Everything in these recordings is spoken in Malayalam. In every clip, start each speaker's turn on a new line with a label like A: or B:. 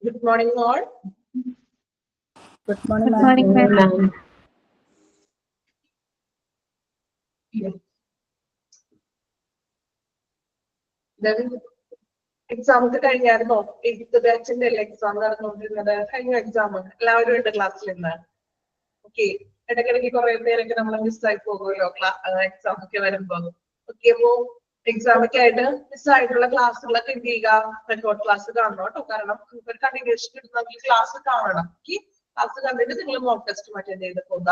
A: Good morning, all.
B: Good morning,
C: Good morning, ma'am.
A: Exam ഒക്കെ കഴിഞ്ഞായിരുന്നോ? 8th ബാച്ചിന്റെ അല്ലേ എക്സാം നടന്നുകൊണ്ടിരുന്നത്? കഴിഞ്ഞ എക്സാം എല്ലാവരും ഉണ്ട് ക്ലാസ്സിൽ ഇന്ന്. ഓക്കെ, ഇടയ്ക്കിടയ്ക്ക് കുറെ പേരൊക്കെ നമ്മൾ മിസ്സായി പോകുമല്ലോ എക്സാം ഒക്കെ വരുമ്പോ. ഓക്കെ, അപ്പോ എക്സാം ഒക്കെ ആയിട്ട് മിസ്സായിട്ടുള്ള ക്ലാസ്സുകളൊക്കെ എന്ത് ചെയ്യുക? റെക്കോർഡ് ക്ലാസ് കാണണം കേട്ടോ. കാരണം ഒരു കണ്ടിന്യൂഷൻ കിട്ടുന്നെങ്കിൽ ക്ലാസ് കാണണം. ക്ലാസ് കണ്ടിട്ട് നിങ്ങൾ മോക്ക് ടെസ്റ്റ് അറ്റൻഡ് ചെയ്ത് പോകുക.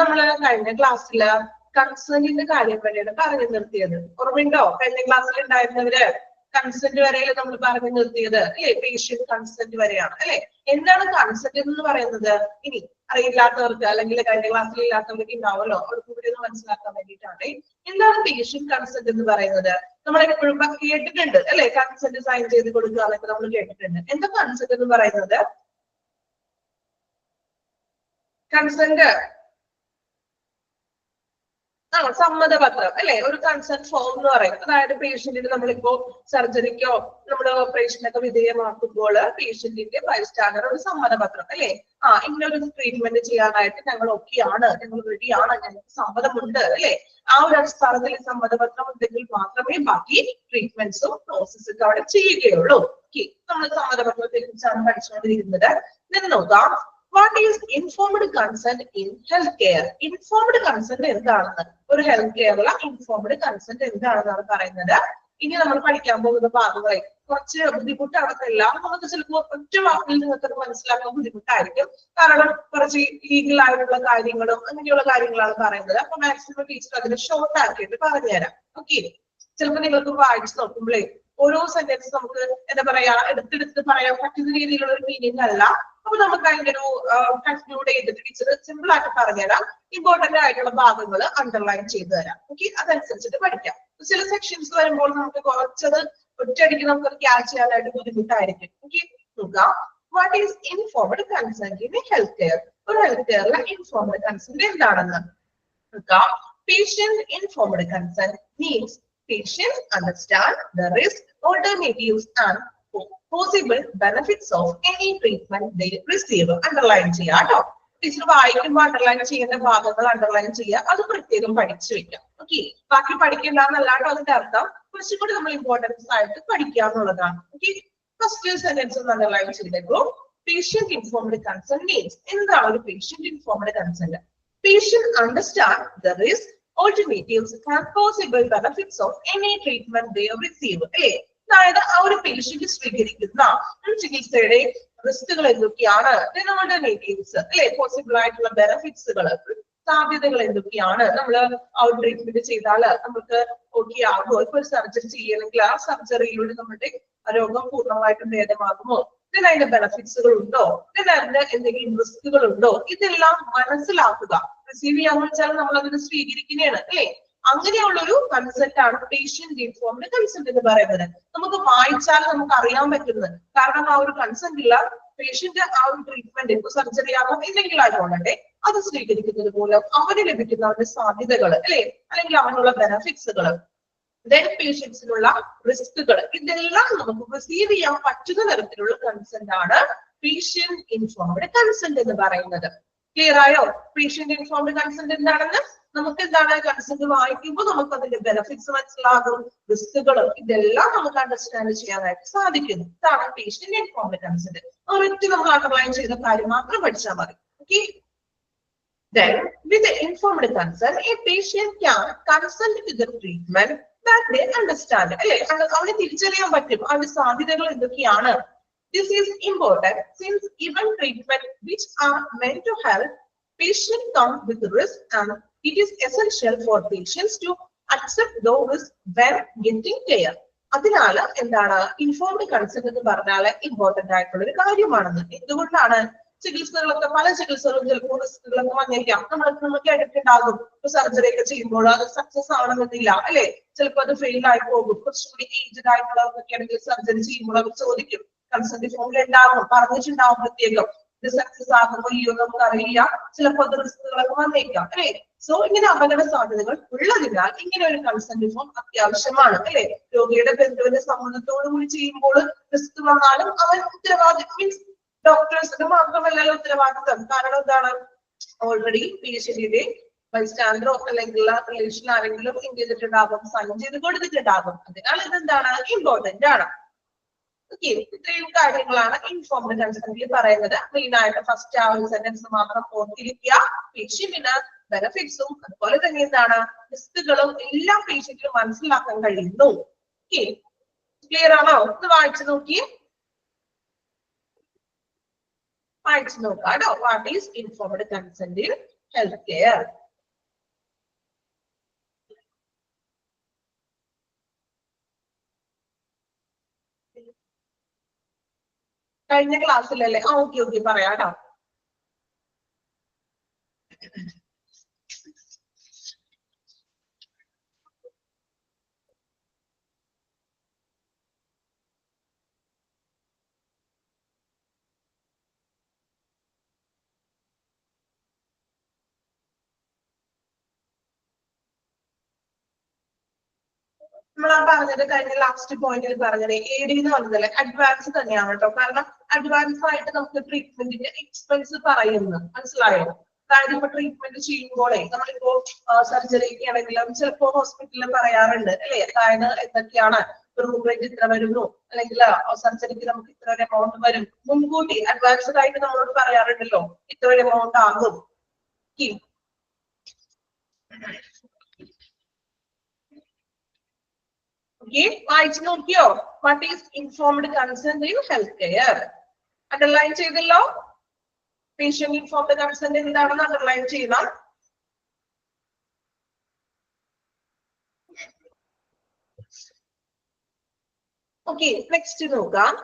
A: നമ്മള് കഴിഞ്ഞ ക്ലാസ്സില് കൺസേണിന്റെ കാര്യം വരെയാണ് പറഞ്ഞു നിർത്തിയത്. ഓർമ്മയുണ്ടോ? കഴിഞ്ഞ ക്ലാസ്സിൽ ഉണ്ടായിരുന്നവര് കൺസെന്റ് വരെയല്ലേ നമ്മൾ പറഞ്ഞു നിർത്തിയത് അല്ലെ? പേഷ്യന്റ് കൺസെന്റ് വരെയാണ് അല്ലെ? എന്താണ് കൺസെന്റ് എന്ന് പറയുന്നത്? ഇനി അറിയില്ലാത്തവർക്ക് അല്ലെങ്കിൽ കഴിഞ്ഞ ക്ലാസ്സിൽ ഇല്ലാത്തവർക്ക് ഉണ്ടാവുമല്ലോ, അവർക്ക് കൂടി ഒന്ന് മനസ്സിലാക്കാൻ വേണ്ടിയിട്ടാണ്. എന്താണ് പേഷ്യന്റ് കൺസെന്റ് എന്ന് പറയുന്നത്? നമ്മൾ എപ്പോഴും കേട്ടിട്ടുണ്ട് അല്ലെ? കൺസെന്റ് സൈൻ ചെയ്ത് കൊടുക്കുക എന്നൊക്കെ നമ്മൾ കേട്ടിട്ടുണ്ട്. എന്താ കൺസെന്റ് എന്ന് പറയുന്നത്? കൺസെന്റ് സമ്മതപത്രം അല്ലെ? ഒരു കൺസെന്റ് ഫോം എന്ന് പറയും. അതായത് പേഷ്യന്റിന് നമ്മളിപ്പോ സർജറിക്കോ നമ്മുടെ ഓപ്പറേഷനൊക്കെ വിധേയമാക്കുമ്പോൾ പേഷ്യന്റിന്റെ ബൈസ്റ്റാൻഡർ ഒരു സമ്മതപത്രം അല്ലെ? ഇങ്ങനൊരു ട്രീറ്റ്മെന്റ് ചെയ്യാനായിട്ട് ഞങ്ങൾ ഒക്കെയാണ്, ഞങ്ങൾ റെഡിയാണ്, ഞങ്ങൾക്ക് സമ്മതമുണ്ട് അല്ലെ? ആ ഒരു അടിസ്ഥാനത്തിൽ സമ്മതപത്രം ഉണ്ടെങ്കിൽ മാത്രമേ ബാക്കി ട്രീറ്റ്മെന്റ്സും പ്രോസസ്സൊക്കെ അവിടെ ചെയ്യുകയുള്ളൂ. നമ്മൾ സമ്മതപത്രത്തെ കുറിച്ചാണ് പഠിച്ചുകൊണ്ടിരിക്കുന്നത്. നിന്ന് നോക്കാം. What is informed consent in healthcare? Informed consent എന്താണെന്ന്, ഒരു ഹെൽത്ത് കെയറിലെ informed consent എന്താണെന്നാണ് പറയുന്നത്. ഇനി നമ്മൾ പഠിക്കാൻ പോകുന്ന ഭാഗങ്ങളെ കുറച്ച് ബുദ്ധിമുട്ടാണെന്നല്ല, നമുക്ക് ചിലപ്പോൾ ഒറ്റ വാക്കിൽ നിങ്ങൾക്ക് മനസ്സിലാക്കാൻ ബുദ്ധിമുട്ടായിരിക്കും. കാരണം കുറച്ച് ലീഗൽ ആയിട്ടുള്ള കാര്യങ്ങളും അങ്ങനെയുള്ള കാര്യങ്ങളാണ് പറയുന്നത്. അപ്പൊ മാക്സിമം ടീച്ചർ അതിനെ ഷോർട്ട് ആക്കിയിട്ട് പറഞ്ഞുതരാം. ഓക്കെ, ചിലപ്പോൾ നിങ്ങൾക്ക് വായിച്ചു നോക്കുമ്പോഴേ ഓരോ സെന്റൻസ് നമുക്ക് എന്താ പറയാ എടുത്തെടുത്ത് പറയാൻ പറ്റുന്ന രീതിയിലുള്ള ഒരു മീനിങ് അല്ല. അപ്പൊ നമുക്ക് അതിന്റെ ഒരു കൺക്ലൂഡ് ചെയ്തിട്ട് ടീച്ചർ സിമ്പിൾ ആയിട്ട് പറഞ്ഞുതരാം. ഇമ്പോർട്ടന്റ് ആയിട്ടുള്ള ഭാഗങ്ങൾ അണ്ടർലൈൻ ചെയ്തു തരാം. ഓക്കെ, അതനുസരിച്ചിട്ട് പഠിക്കാം. ചില സെക്ഷൻസ് വരുമ്പോൾ നമുക്ക് കുറച്ചത് ഒറ്റയടിക്ക് നമുക്ക് ക്യാച്ച് ചെയ്യാനായിട്ട് ബുദ്ധിമുട്ടായിരിക്കും. ഓക്കെ, നോക്കാം. What is informed consent in health care? ഒരു ഹെൽത്ത് കെയറിലെ ഇൻഫോർമഡ് കൺസെന്റ് എന്താണെന്ന് നോക്കാം. Patient informed consent means patients understand the risk, alternatives and possible benefits of any treatment they receive. Underline ചെയ്യാട്ടോ. ടീച്ചർ വായിക്കുമ്പോൾ അണ്ടർലൈൻ ചെയ്യുന്ന ഭാഗങ്ങൾ അണ്ടർലൈൻ ചെയ്യുക, അത് പ്രത്യേകം പഠിച്ചു വെക്കാം. ഓക്കെ, ബാക്കി പഠിക്കണ്ട എന്നല്ലാട്ടോ അതിന്റെ അർത്ഥം. കുറച്ചും കൂടി നമ്മൾ ഇമ്പോർട്ടൻസ് ആയിട്ട് പഠിക്കുക എന്നുള്ളതാണ്. ഓക്കെ, ഫസ്റ്റ് സെന്റൻസ് ഒന്ന് അണ്ടർലൈൻ ചെയ്തേക്കൂ. പേഷ്യന്റ് ഇൻഫോർമഡ് കൺസെന്റ് മീൻസ് എന്താണ് ഒരു patient informed consent? Patient understand the risk, alternatives and possible benefits of any treatment they receive. അല്ലെ? അതായത് ആ ഒരു പേഷ്യന്റ് സ്വീകരിക്കുന്ന ചികിത്സയുടെ റിസ്കുകൾ എന്തൊക്കെയാണ്, ഓൾട്ടർനേറ്റീവ്സ് അല്ലെ, പോസിബിൾ ആയിട്ടുള്ള ബെനിഫിറ്റ്സുകൾ, സാധ്യതകൾ എന്തൊക്കെയാണ്, നമ്മൾ ആ ഒരു ട്രീറ്റ്മെന്റ് ചെയ്താൽ നമുക്ക് ഓക്കെ ആകുമോ, ഇപ്പൊ ഒരു സർജറി ചെയ്യണമെങ്കിൽ ആ സർജറിയിലൂടെ നമ്മുടെ രോഗം പൂർണ്ണമായിട്ടും ഭേദമാകുമോ, അതിന്റെ ബെനിഫിറ്റ്സുകൾ ഉണ്ടോ, അതിന് എന്തെങ്കിലും റിസ്കുകൾ ഉണ്ടോ, ഇതെല്ലാം മനസ്സിലാക്കുക. റിസീവ് ചെയ്യാന്ന് വെച്ചാൽ നമ്മൾ അതിന് സ്വീകരിക്കുന്നതാണ് അല്ലെ? അങ്ങനെയുള്ള ഒരു കൺസെന്റ് ആണ് പേഷ്യന്റ് ഇൻഫോർമഡ് കൺസെന്റ് എന്ന് പറയുന്നത്. നമുക്ക് വായിച്ചാൽ നമുക്ക് അറിയാൻ പറ്റുന്നത്. കാരണം ആ ഒരു കൺസെന്റ് ഇല്ല പേഷ്യന്റ് ആ ഒരു ട്രീറ്റ്മെന്റ് ഇപ്പൊ സർജറി ആകാം എന്തെങ്കിലും ആയിക്കോട്ടെ അത് സ്വീകരിക്കുന്നത് മൂലം അവന് ലഭിക്കുന്ന അവരുടെ സാധ്യതകൾ അല്ലെ, അല്ലെങ്കിൽ അവനുള്ള ബെനിഫിറ്റ്സുകൾ, പേഷ്യൻസിനുള്ള റിസ്കുകൾ, ഇതെല്ലാം നമുക്ക് റിസീവ് ചെയ്യാൻ പറ്റുന്ന തരത്തിലുള്ള കൺസെന്റ് ആണ് പേഷ്യന്റ് ഇൻഫോർമഡ് കൺസെന്റ് എന്ന് പറയുന്നത്. ക്ലിയർ ആയോ? പേഷ്യന്റ് ഇൻഫോർമഡ് കൺസെന്റ് എന്താണെന്ന് നമുക്ക് എന്താണ് കൺസെന്റ് വായിക്കുമ്പോൾ നമുക്ക് അതിന്റെ ബെനിഫിറ്റ്സ് മനസ്സിലാകും, റിസ്കുകളും ഇതെല്ലാം നമുക്ക് അണ്ടർസ്റ്റാൻഡ് ചെയ്യാനായിട്ട് സാധിക്കുന്നു. ഇതാണ് പേഷ്യന്റ് ഇൻഫോർമഡ് കൺസെന്റ്. ഒരൊറ്റ നമ്മൾ അണ്ടർലൈൻ ചെയ്ത കാര്യം മാത്രം പഠിച്ചാൽ മതി. Okay, then with the informed consent a patient can consent to the treatment that they understand. അല്ലെ? അവന് തിരിച്ചറിയാൻ പറ്റും അവന്റെ സാധ്യതകൾ എന്തൊക്കെയാണ്. This is important since even treatment which are meant to help patient come with risk and it is essential for patients to accept those risks when getting care. അതിനാൽ എന്താണ് ഇൻഫോർമഡ് കൺസെന്റ് എന്ന് പറഞ്ഞാൽ ഇമ്പോർട്ടന്റ് ആയിട്ടുള്ള ഒരു കാര്യമാണെന്ന്. എന്തുകൊണ്ടാണ്? ചികിത്സകളൊക്കെ പല ചികിത്സകളും ചിലപ്പോൾ റിസ്കുകളൊക്കെ വന്നേക്കാം. നമ്മൾ കേട്ടിട്ടുണ്ടാകും സർജറി ഒക്കെ ചെയ്യുമ്പോൾ അത് സക്സസ് ആവണമെന്നില്ല അല്ലെ? ചിലപ്പോൾ അത് ഫെയിൽ ആയി പോകും. കുറച്ചുകൂടി ഏജ്ഡ് ആയിട്ടുള്ളവർക്കൊക്കെ ആണെങ്കിൽ സർജറി ചെയ്യുമ്പോൾ അവർ ചോദിക്കും, കൺസെന്റ് ഫോമിൽ ഉണ്ടാവും, പറഞ്ഞിട്ടുണ്ടാവും പ്രത്യേകം ഇത് സക്സസ് ആകുമോ ഇല്ലയോ നമുക്ക് അറിയില്ല, ചിലപ്പോൾ അത് റിസ്കുകളൊക്കെ വന്നേക്കാം അല്ലെ. സോ ഇങ്ങനെ അപകട സാധ്യതകൾ ഉള്ളതിനാൽ ഇങ്ങനെ ഒരു കൺസെന്റ് ഫോം അത്യാവശ്യമാണ് അല്ലെ. രോഗിയുടെ ബന്ധുവിന്റെ സമ്മതത്തോടു കൂടി ചെയ്യുമ്പോൾ റിസ്ക് വന്നാലും അവൻ ഉത്തരവാദിത്വം മീൻസ് ഡോക്ടേഴ്സിന് മാത്രമല്ലല്ലോ ഉത്തരവാദിത്വം. കാരണം എന്താണ്, ഓൾറെഡി പേഷ്യന്റിന്റെ ബൈസ്റ്റാൻഡറോ അല്ലെങ്കിൽ റിലേഷൻ ആരെങ്കിലും എന്ത് ചെയ്തിട്ടുണ്ടാകും, സൈൻ ചെയ്ത് കൊടുത്തിട്ടുണ്ടാകും. അതിനാൽ ഇതെന്താണ്, ഇമ്പോർട്ടന്റ് ആണ്. ഓക്കെ, ഇത്രയും കാര്യങ്ങളാണ് ഇൻഫോംഡ് കൺസെന്റിൽ പറയുന്നത്. മെയിൻ ആയിട്ട് ഫസ്റ്റ് ആ ഒരു സെന്റൻസ് മാത്രം ഓർത്തിരിക്കുക. പേഷ്യന്റിന് ബെനഫിറ്റ്സും അതുപോലെ തന്നെ എന്താണ് റിസ്കുകളും എല്ലാം പേഷ്യന്റിന് മനസ്സിലാക്കാൻ കഴിയുന്നു. ഓക്കെ, ക്ലിയർ ആണോ? ഒന്ന് വായിച്ചു നോക്കിയേ, വായിച്ചു നോക്കാം കേട്ടോ. What is informed consent in health care? കഴിഞ്ഞ ക്ലാസ്സിലല്ലേ? ഓക്കെ ഓക്കെ, പറയാം കേട്ടോ. നമ്മളാ പറഞ്ഞത് കഴിഞ്ഞ ലാസ്റ്റ് പോയിന്റിൽ പറഞ്ഞത് AD എന്ന് പറഞ്ഞതല്ലേ, അഡ്വാൻസ് തന്നെയാണ് കേട്ടോ. കാരണം അഡ്വാൻസ് ആയിട്ട് നമുക്ക് ട്രീറ്റ്മെന്റിന്റെ എക്സ്പെൻസ് പറയുന്നു, മനസ്സിലായോ? അതായത് ഇപ്പൊ ട്രീറ്റ്മെന്റ് ചെയ്യുമ്പോഴേ നമ്മളിപ്പോ സർജറിക്ക് ആണെങ്കിലും ചിലപ്പോ ഹോസ്പിറ്റലിൽ പറയാറുണ്ട് അല്ലെ, അതായത് എന്തൊക്കെയാണ് റൂം റെന്റ് ഇത്ര വരുന്നു, അല്ലെങ്കിൽ സർജറിക്ക് നമുക്ക് ഇത്ര ഒരു എമൗണ്ട് വരും, മുൻകൂട്ടി അഡ്വാൻസ്ഡ് ആയിട്ട് നമ്മളോട് പറയാറുണ്ടല്ലോ ഇത്ര ഒരു എമൗണ്ട് ആകും. Okay, വായിച്ചു നോക്കിയോ? What is informed consent in health care? Underline ചെയ്തല്ലോ. പേഷ്യന്റ് ഇൻഫോംഡ് കൺസെന്റ് എന്താണെന്ന് അണ്ടർലൈൻ ചെയ്യണം. ഓക്കെ, നെക്സ്റ്റ് നോക്കാം.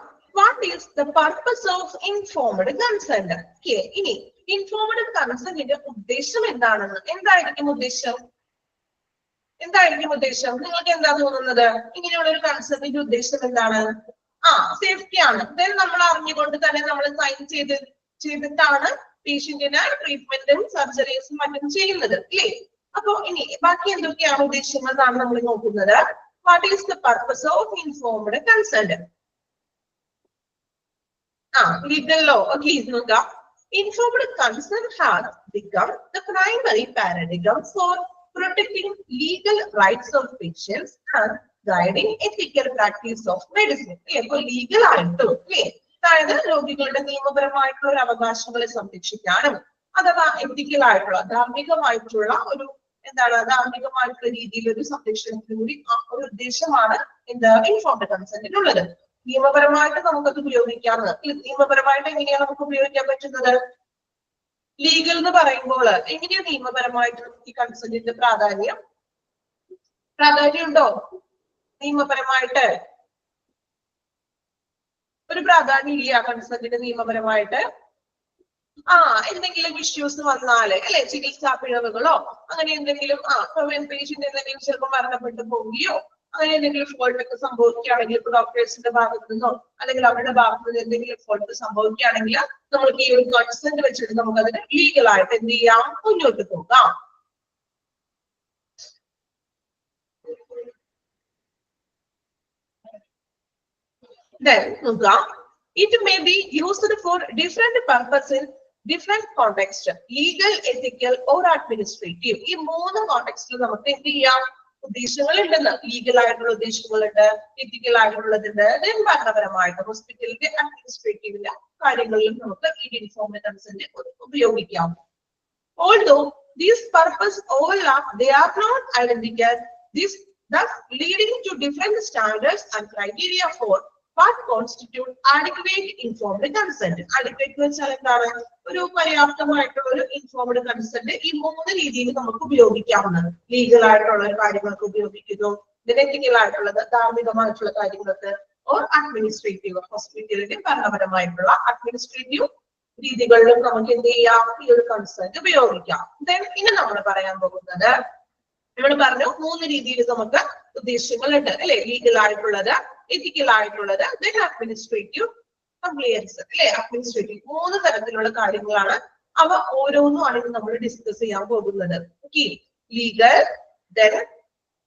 A: What is the purpose of informed consent? Okay, ഇനി ഇൻഫോംഡ് കൺസെന്റിന്റെ ഉദ്ദേശം എന്താണെന്ന്, എന്തായിരിക്കും ഉദ്ദേശം? എന്തായിരിക്കും ഉദ്ദേശം? നിങ്ങൾക്ക് എന്താ തോന്നുന്നത്? ഇങ്ങനെയുള്ള ഒരു കൺസെന്റിന്റെ ഉദ്ദേശം എന്താണ്? സേഫ്റ്റി ആണ്. ദെൻ നമ്മൾ അറിഞ്ഞുകൊണ്ട് തന്നെ നമ്മൾ സൈൻ ചെയ്തിട്ടാണ് പേഷ്യന്റിന് ട്രീറ്റ്മെന്റും സർജറീസും മറ്റും ചെയ്യുന്നത് അല്ലേ. അപ്പൊ ഇനി ബാക്കി എന്തൊക്കെയാണ് ഉദ്ദേശങ്ങൾ എന്നാണ് നമ്മൾ നോക്കുന്നത്. What is the purpose of informed consent? Legal law. Okay, നോക്കാം. Informed consent has become the primary paradigm for protecting legal rights of patients and guiding ethical practice of medicine. അപ്പോൾ ലീഗൽ ആയിട്ടും അല്ലേ, അതായത് രോഗികളുടെ നിയമപരമായിട്ടുള്ള ഒരു അവകാശങ്ങളെ സംരക്ഷിക്കാനും അഥവാ എത്തിക്കൽ ആയിട്ടുള്ള ധാർമ്മികമായിട്ടുള്ള ഒരു ധാർമ്മികമായിട്ടുള്ള രീതിയിൽ ഒരു സംരക്ഷണത്തിലൂടെ ഒരു ഉദ്ദേശമാണ് എന്താ ഇൻഫോംഡ് കൺസെന്റിനുള്ളത്. നിയമപരമായിട്ട് നമുക്കത് ഉപയോഗിക്കാവുന്നത്. നിയമപരമായിട്ട് എങ്ങനെയാണ് നമുക്ക് ഉപയോഗിക്കാൻ പറ്റുന്നത്? ലീഗൽ എന്ന് പറയുമ്പോൾ എങ്ങനെയാ നിയമപരമായിട്ട് ഈ കൺസെന്റിന്റെ പ്രാധാന്യം ഉണ്ടോ? നിയമപരമായിട്ട് ഒരു പ്രാധാന്യം ഇല്ല കൺസെന്റിന്റെ നിയമപരമായിട്ട്. എന്തെങ്കിലും ഇഷ്യൂസ് വന്നാല് അല്ലെ, ചികിത്സാ പിഴവുകളോ അങ്ങനെ എന്തെങ്കിലും പേഷ്യന്റ് എന്തെങ്കിലും ചിലപ്പോൾ മരണപ്പെട്ടു പോവുകയോ അങ്ങനെ എന്തെങ്കിലും ഫോൾട്ട് ഒക്കെ സംഭവിക്കുകയാണെങ്കിൽ, ഇപ്പൊ ഡോക്ടേഴ്സിന്റെ ഭാഗത്തു നിന്നോ അല്ലെങ്കിൽ അവരുടെ ഭാഗത്തു നിന്ന് എന്തെങ്കിലും ഫോൾട്ട് സംഭവിക്കുകയാണെങ്കിൽ നമുക്ക് ഈ ഒരു കൺസെന്റ് വെച്ചിട്ട് നമുക്ക് അതിന് ലീഗലായിട്ട് എന്ത് ചെയ്യാം, മുന്നോട്ട് പോകാം. It may be used for different purposes in different contexts, legal, ethical or administrative. ഈ മൂന്ന് കോണ്ടെക്സ്റ്റിൽ നമുക്ക് എന്ത് ചെയ്യാം, ഉദ്ദേശങ്ങൾ ഉണ്ടെന്ന്. ലീഗൽ ആയിട്ടുള്ള ഉദ്ദേശങ്ങളുണ്ട്, എത്തിക്കൽ ആയിട്ടുള്ളതുണ്ട്, ദെൻ ഭരണപരമായിട്ട് ഹോസ്പിറ്റലിന്റെ അഡ്മിനിസ്ട്രേറ്റീവിന്റെ കാര്യങ്ങളിലും നമുക്ക് ഈ ഇൻഫോംഡ് കൺസെന്റ് ഉപയോഗിക്കാം. Although these purposes overlap, they are not identical. This thus leading to different standards and criteria for what constitute adequate informed consent. Adequate വെച്ചാൽ എന്താണ്? ഒരു പര്യാപ്തമായിട്ടുള്ള ഒരു ഇൻഫോംഡ് കൺസെന്റ് ഈ മൂന്ന് രീതിയിൽ നമുക്ക് ഉപയോഗിക്കാവുന്നത്. ലീഗൽ ആയിട്ടുള്ള കാര്യങ്ങൾക്ക് ഉപയോഗിക്കുന്നു, എത്തിക്കൽ ആയിട്ടുള്ളത് ധാർമ്മികമായിട്ടുള്ള കാര്യങ്ങൾക്ക്, ഓർ അഡ്മിനിസ്ട്രേറ്റീവ് ഹോസ്പിറ്റലിന്റെ ഭരണപരമായിട്ടുള്ള അഡ്മിനിസ്ട്രേറ്റീവ് രീതികളിലും നമുക്ക് എന്ത് ചെയ്യാം, ഈ ഒരു കൺസെന്റ് ഉപയോഗിക്കാം. ദെൻ ഇനി നമ്മൾ പറയാൻ പോകുന്നത്, നമ്മൾ പറഞ്ഞു മൂന്ന് രീതിയിൽ നമുക്ക് ഉദ്ദേശങ്ങളുണ്ട് അല്ലെ, ലീഗൽ ആയിട്ടുള്ളത്, എത്തിക്കൽ ആയിട്ടുള്ളത്, ദെൻ അഡ്മിനിസ്ട്രേറ്റീവ് കംപ്ലയൻസ് അല്ലെ, അഡ്മിനിസ്ട്രേറ്റീവ് 3 തരത്തിലുള്ള കാര്യങ്ങളാണ്. അവ ഓരോന്നുമാണ് നമ്മൾ ഡിസ്കസ് ചെയ്യാൻ പോകുന്നത്. Okay, legal, then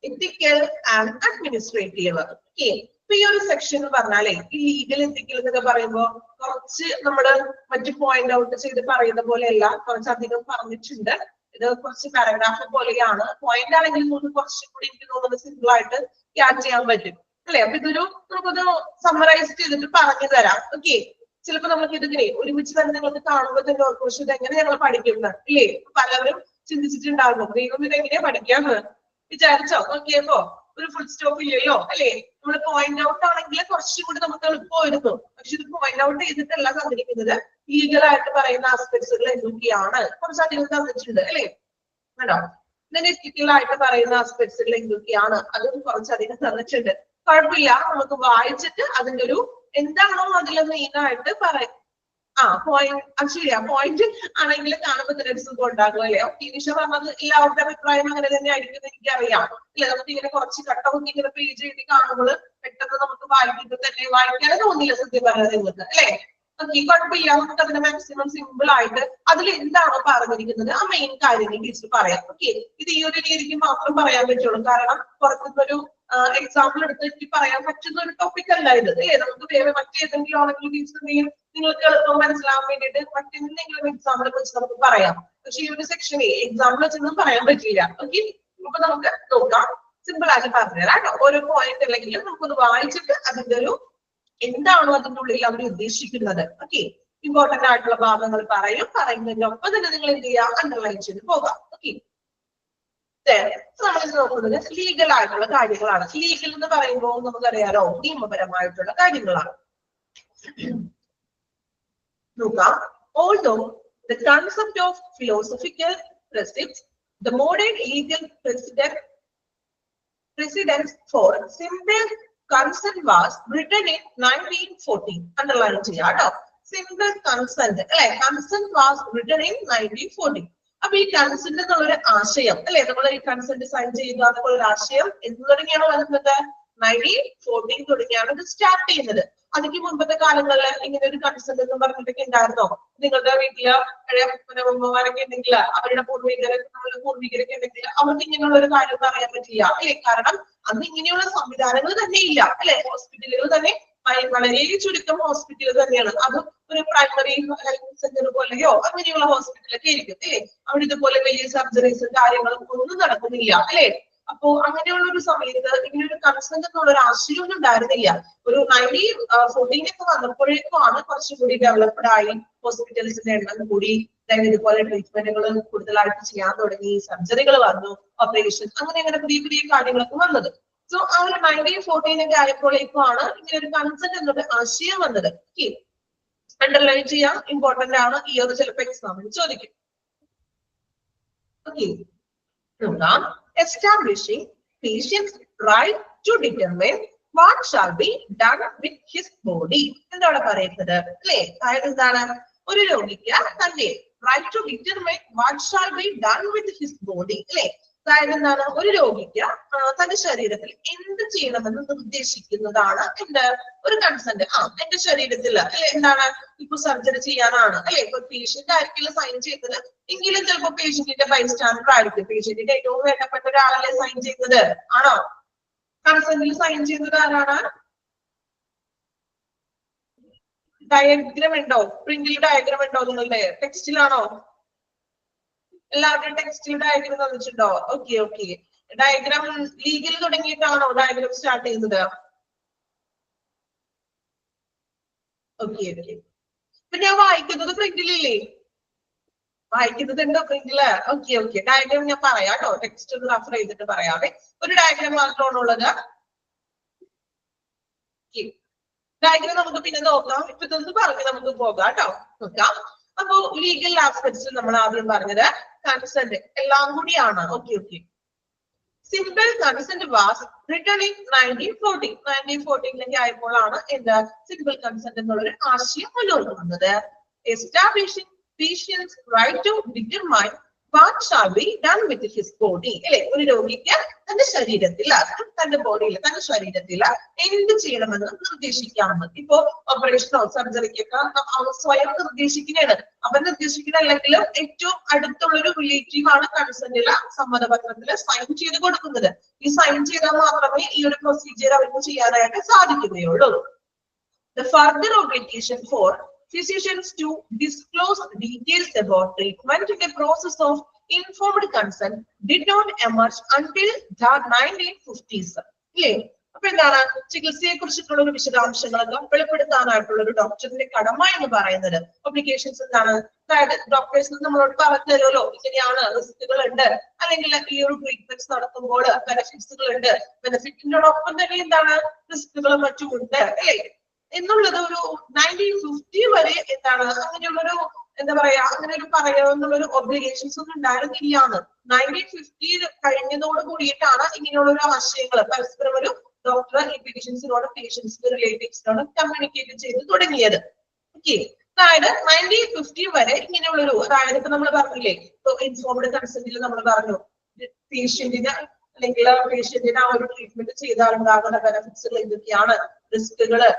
A: ethical and administrative. Okay, ഇപ്പൊ ഈ ഒരു സെക്ഷൻ എന്ന് പറഞ്ഞാലേ ഈ ലീഗൽ എത്തിക്കൽ എന്നൊക്കെ പറയുമ്പോൾ കുറച്ച് നമ്മള് മറ്റു പോയിന്റ് ഔട്ട് ചെയ്ത് പറയുന്ന പോലെയല്ല, കുറച്ചധികം പറഞ്ഞിട്ടുണ്ട്. ഇത് കുറച്ച് പാരഗ്രാഫ് പോലെയാണ്. പോയിന്റ് ആണെങ്കിൽ നമുക്ക് കുറച്ചും കൂടി എനിക്ക് തോന്നുന്നത് സിമ്പിൾ ആയിട്ട് ക്യാച്ച് ചെയ്യാൻ പറ്റും അല്ലെ. അപ്പൊ ഇതൊരു നമുക്കൊന്ന് സമ്മറൈസ് ചെയ്തിട്ട് പറഞ്ഞു തരാം. ഓക്കെ, ചിലപ്പോ നമുക്ക് ഇതിങ്ങനെ ഒരുമിച്ച് തന്നെ നിങ്ങൾക്ക് കാണുമ്പോൾ തന്നെ ഓർക്കും ഇത് എങ്ങനെ ഞങ്ങൾ പഠിക്കുന്നത് ഇല്ലേ. പലവരും ചിന്തിച്ചിട്ടുണ്ടാകുന്നു ദൈവം ഇത് എങ്ങനെയാ പഠിക്കാന്ന് വിചാരിച്ചോ. നോക്കിയപ്പോ ഒരു ഫുൾ സ്റ്റോപ്പ് ഇല്ലല്ലോ അല്ലെ. നമ്മൾ പോയിന്റ് ഔട്ട് ആണെങ്കിൽ കുറച്ചും കൂടി നമുക്ക് എളുപ്പമായിരുന്നു. പക്ഷെ ഇത് പോയിന്റ് ഔട്ട് ചെയ്തിട്ടല്ല തന്നിരിക്കുന്നത്. ലീഗൽ ആയിട്ട് പറയുന്ന ആസ്പെക്ട്സുകൾ എന്തൊക്കെയാണ് കുറച്ചധികം തന്നിട്ടുണ്ട് അല്ലെ. ആണോ, എത്തിക്കൽ ആയിട്ട് പറയുന്ന ആസ്പെക്ട്സുകൾ എന്തൊക്കെയാണ് അതും കുറച്ചധികം തന്നിട്ടുണ്ട്. കുഴപ്പമില്ല, നമുക്ക് വായിച്ചിട്ട് അതിന്റെ ഒരു എന്താണോ അതിൽ മെയിൻ ആയിട്ട് പറയാം. പോയിന്റ് ശരിയാ, പോയിന്റ് ആണെങ്കിൽ കാണുമ്പോൾ തന്നെ ഒരു സുഖം ഉണ്ടാകും അല്ലെ. നിഷ പറഞ്ഞത് എല്ലാവരുടെ അഭിപ്രായം അങ്ങനെ തന്നെ ആയിരിക്കും എനിക്കറിയാം അല്ലെ. നമുക്ക് ഇങ്ങനെ കുറച്ച് കട്ടൊക്കെ ഇങ്ങനെ പേജ് എഴുതി കാണുമ്പോൾ പെട്ടെന്ന് നമുക്ക് വായിക്കുമ്പോൾ തന്നെ വായിക്കാനേ തോന്നില്ല സത്യം പറഞ്ഞത് നിങ്ങൾക്ക് അല്ലെ. ഓക്കെ, കുഴപ്പമില്ല, നമുക്ക് അതിന്റെ മാക്സിമം സിമ്പിൾ ആയിട്ട് അതിൽ എന്താണോ പറഞ്ഞിരിക്കുന്നത് ആ മെയിൻ കാര്യങ്ങൾ ടീച്ചർ പറയാം. ഓക്കെ, ഇത് ഈ ഒരു രീതിക്ക് മാത്രം പറയാൻ പറ്റുള്ളൂ. കാരണം പുറത്തുനിന്നൊരു എക്സാമ്പിൾ എടുത്ത് പറയാൻ പറ്റുന്ന ഒരു ടോപ്പിക് അല്ല ഇത് അല്ലേ. നമുക്ക് വേറെ മറ്റേതെങ്കിലും ആണെങ്കിൽ ടീച്ചർ നിങ്ങൾക്ക് എളുപ്പം മനസ്സിലാവാൻ വേണ്ടിയിട്ട് മറ്റെന്തെങ്കിലും എക്സാമ്പിൾ വെച്ച് നമുക്ക് പറയാം. പക്ഷെ ഈ ഒരു സെക്ഷനെ എക്സാമ്പിൾ വെച്ചൊന്നും പറയാൻ പറ്റില്ല. ഓക്കെ, അപ്പൊ നമുക്ക് നോക്കാം, സിമ്പിൾ ആയിട്ട് പറഞ്ഞുതരാം. ഓരോ പോയിന്റ് അല്ലെങ്കിലും നമുക്കൊന്ന് വായിച്ചിട്ട് അതിന്റെ ഒരു എന്താണോ അതിന്റെ ഉള്ളിൽ അവർ ഉദ്ദേശിക്കുന്നത്. ഓക്കെ, ഇമ്പോർട്ടന്റ് ആയിട്ടുള്ള ഭാഗങ്ങൾ പറയുന്നതിനൊപ്പം തന്നെ നിങ്ങൾ എന്ത് ചെയ്യുക, അണ്ടർലൈൻ ചെയ്ത് പോകാം. ഓക്കെ, നമ്മൾ നോക്കുന്നത് ലീഗൽ ആയിട്ടുള്ള കാര്യങ്ങളാണ്. ലീഗൽ എന്ന് പറയുമ്പോൾ നമുക്കറിയാലോ നിയമപരമായിട്ടുള്ള കാര്യങ്ങളാണ്. നോക്കാം. Although the concept of philosophical precepts, the modern legal precedents for simple consent was written in 1940. Underline ചെയ്യാട്ടോ. Simple consent അല്ലെ, consent was written in 1940. അപ്പൊ ഈ കൺസെന്റ് എന്നുള്ളൊരു ആശയം അല്ലെ, നമ്മൾ ഈ കൺസെന്റ് സൈൻ ചെയ്യുക എന്നുള്ള ഒരു ആശയം എന്ത് തുടങ്ങിയാണ് വരുന്നത്, 1940 തുടങ്ങിയാണ് ഇത് സ്റ്റാർട്ട് ചെയ്യുന്നത്. അതിക്ക് മുൻപത്തെ കാലങ്ങളിൽ ഇങ്ങനെ ഒരു കൺസെന്റ് എന്ന് പറഞ്ഞിട്ടൊക്കെ ഉണ്ടായിരുന്നോ? നിങ്ങളുടെ വീട്ടില് ഉമ്മമാരൊക്കെ ഉണ്ടെങ്കിൽ അവരുടെ പൂർവികരൊക്കെ ഉണ്ടെങ്കിൽ അവർക്ക് ഇങ്ങനെയുള്ള ഒരു കാര്യം പറയാൻ പറ്റില്ല അല്ലെ. കാരണം അന്ന് ഇങ്ങനെയുള്ള സംവിധാനങ്ങൾ തന്നെ ഇല്ല അല്ലെ. ഹോസ്പിറ്റലുകൾ തന്നെ വളരെ ചുരുക്കം ഹോസ്പിറ്റലുകൾ തന്നെയാണ്. അതും ഒരു പ്രൈമറി ഹെൽത്ത് സെന്റർ പോലെയോ അങ്ങനെയുള്ള ഹോസ്പിറ്റലൊക്കെ ആയിരിക്കും അല്ലെ. അവിടെ ഇതുപോലെ വലിയ സർജറീസും കാര്യങ്ങളും ഒന്നും നടക്കുന്നില്ല അല്ലെ. അപ്പോ അങ്ങനെയുള്ള ഒരു സമയത്ത് ഇങ്ങനെ ഒരു കൺസെന്റ് എന്നുള്ള ഒരു ആശയമൊന്നും ഉണ്ടായിരുന്നില്ല. ഒരു 1914 വന്നപ്പോഴേക്കുമാണ് കുറച്ചും കൂടി ഡെവലപ്ഡ് ആയി, ഹോസ്പിറ്റൽസിന്റെ എണ്ണം കൂടി, ഇതുപോലെ ട്രീറ്റ്മെന്റുകൾ കൂടുതലായിട്ട് ചെയ്യാൻ തുടങ്ങി, സർജറികൾ വന്നു, ഓപ്പറേഷൻ, അങ്ങനെ പുതിയ പുതിയ കാര്യങ്ങളൊക്കെ വന്നത്. സോ ആ ഒരു 1914 ആയപ്പോഴേക്കുമാണ് ഇങ്ങനെ ഒരു കൺസെന്റ് എന്നൊരു ആശയം വന്നത്. അണ്ടർലൈൻ ചെയ്യാം, ഇമ്പോർട്ടന്റ് ആണ്. ഈ ഒരു ചിലപ്പോൾ എക്സാമിന് ചോദിക്കും. ഓക്കെ, നോക്കാം. Establishing patient's right to determine what shall be done with his body. എന്താണ് പറയുന്നത് അല്ലെ. അതായത് എന്താണ്, ഒരു രോഗിക്ക് തന്റെ right to determine what shall be done with his body അല്ലെ. അതായത് എന്താണ്, ഒരു രോഗിക്ക് തന്റെ ശരീരത്തിൽ എന്ത് ചെയ്യണമെന്ന് നിർദ്ദേശിക്കുന്നതാണ് എന്ത്, ഒരു കൺസെന്റ്. എന്റെ ശരീരത്തിൽ അല്ലെ എന്താണ്, ഇപ്പൊ സർജറി ചെയ്യാനാണ് അല്ലെ. ഇപ്പൊ പേഷ്യന്റ് ആയിരിക്കില്ല സൈൻ ചെയ്യുന്നത്, എങ്കിലും ചിലപ്പോ പേഷ്യന്റിന്റെ ബൈസ്റ്റാൻഡർ ആയിരിക്കും. പേഷ്യന്റിന്റെ ഏറ്റവും വേണ്ടപ്പെട്ട ഒരാളല്ലേ സൈൻ ചെയ്യുന്നത്, ആണോ? കൺസെന്റിൽ സൈൻ ചെയ്യുന്നത് ആരാണ്? ഡയഗ്രാം ഉണ്ടോ? പ്രിന്റിൽ ഡയഗ്രാം ഉണ്ടോ നിങ്ങളുടെ ടെക്സ്റ്റിലാണോ? എല്ലാവരുടെയും ടെക്സ്റ്റിൽ ഡയഗ്രാം തന്നിട്ടുണ്ടോ? ഓക്കെ, ഡയഗ്രാം ലീഗൽ തുടങ്ങിയിട്ടാണോ ഡയഗ്രാം സ്റ്റാർട്ട് ചെയ്യുന്നത്? ഓക്കെ, ഇപ്പൊ ഞാൻ വായിക്കുന്നത് പ്രിന്റിലില്ലേ? വായിക്കുന്നത് ഉണ്ടോ പ്രിന്റില്? ഓക്കെ, ഡയഗ്രാം ഞാൻ പറയാം കേട്ടോ. ടെക്സ്റ്റ് ഒന്ന് റെഫർ ചെയ്തിട്ട് പറയാവേ. ഒരു ഡയഗ്രാം മാത്രമാണ് ഉള്ളത്. ഡയഗ്രാം നമുക്ക് പിന്നെ നോക്കാം. ഇപ്പൊ ഇതൊന്ന് പറഞ്ഞ് നമുക്ക് പോകാം കേട്ടോ. നോക്കാം. അപ്പൊ ലീഗൽ ആസ്പെക്ട്സ് നമ്മൾ ആദ്യം പറഞ്ഞത് കൺസെന്റ് എല്ലാം കൂടിയാണ്. Okay, simple consent was written in 1940. 1914 ആയപ്പോഴാണ് എന്താ സിമ്പിൾ കൺസെന്റ് എന്നുള്ളൊരു ആശയം മുന്നോട്ട് വന്നത്. Establishing patient's right to determine what shall be done with his body? അല്ലെ, ഒരു രോഗിക്ക് തന്റെ ശരീരത്തിൽ, തന്റെ ബോഡിയിൽ, തന്റെ ശരീരത്തിൽ എന്ത് ചെയ്യണമെന്ന് നിർദ്ദേശിക്കാമെന്ന്. ഇപ്പോ ഓപ്പറേഷനോ സർജറിക്കൊക്കെ സ്വയം നിർദ്ദേശിക്കുന്നതാണ്. അവൻ നിർദ്ദേശിക്കുന്ന അല്ലെങ്കിലും ഏറ്റവും അടുത്തുള്ള ഒരു റിലേറ്റീവ് ആണ് കൺസെന്റില് സമ്മതപത്രത്തില് സൈൻ ചെയ്ത് കൊടുക്കുന്നത്. ഈ സൈൻ ചെയ്താൽ മാത്രമേ ഈ ഒരു പ്രൊസീജിയർ അവർക്ക് ചെയ്യാനായിട്ട് സാധിക്കുകയുള്ളൂ. The further obligation for physicians to disclose details about treatment in the process of informed consent did not emerge until the 1950s. അല്ലേ, അപ്പൊ എന്താണ് ചികിത്സയെ കുറിച്ചിട്ടുള്ള ഒരു വിശദാംശങ്ങളൊക്കെ വെളിപ്പെടുത്താനായിട്ടുള്ള ഒരു ഡോക്ടറിന്റെ കടമ എന്ന് പറയുന്നത്. ഒബ്ലിഗേഷൻസ് എന്താണ്, അതായത് ഡോക്ടേഴ്സ് നമ്മളോട് പറഞ്ഞു തരുമല്ലോ, ഇങ്ങനെയാണ് റിസ്കുകൾ ഉണ്ട്, അല്ലെങ്കിൽ ഈ ഒരു ട്രീറ്റ്മെന്റ്സ് നടത്തുമ്പോൾ ബെനിഫിറ്റ്സുകൾ ഉണ്ട്, ബെനിഫിറ്റിനോടൊപ്പം തന്നെ എന്താണ് റിസ്കുകളും മറ്റും ഉണ്ട് അല്ലേ എന്നുള്ളത് ഒരു 1950 വരെ എന്താണ് അങ്ങനെയുള്ളൊരു എന്താ പറയാ അങ്ങനെ ഒരു പറയാന്നുള്ളൊരു ഒബ്ലിഗേഷൻസ് ഒന്നും ഉണ്ടായിരുന്നില്ലാന്ന്. 1950 കഴിഞ്ഞതോട് കൂടിയിട്ടാണ് ഇങ്ങനെയുള്ള ഒരു ആശയങ്ങൾ പരസ്പരം ഒരു ഡോക്ടർ ഈ പേഷ്യൻസിനോടും പേഷ്യൻസിന്റെ റിലേറ്റീവ്സിനോടും കമ്മ്യൂണിക്കേറ്റ് ചെയ്ത് തുടങ്ങിയത്. ഓക്കെ, അതായത് 1950 വരെ ഇങ്ങനെയുള്ളൊരു, അതായത് ഇപ്പൊ നമ്മൾ പറഞ്ഞില്ലേ, ഇപ്പൊ ഇൻഫോംഡ് കൺസെന്റിൽ നമ്മൾ പറഞ്ഞു പേഷ്യന്റിന് അല്ലെങ്കിൽ പേഷ്യന്റിന് ആ ഒരു ട്രീറ്റ്മെന്റ് ചെയ്താൽ ഉണ്ടാകുന്ന ബെനിഫിറ്റ്സുകൾ എന്തൊക്കെയാണ്, റിസ്കുകള്,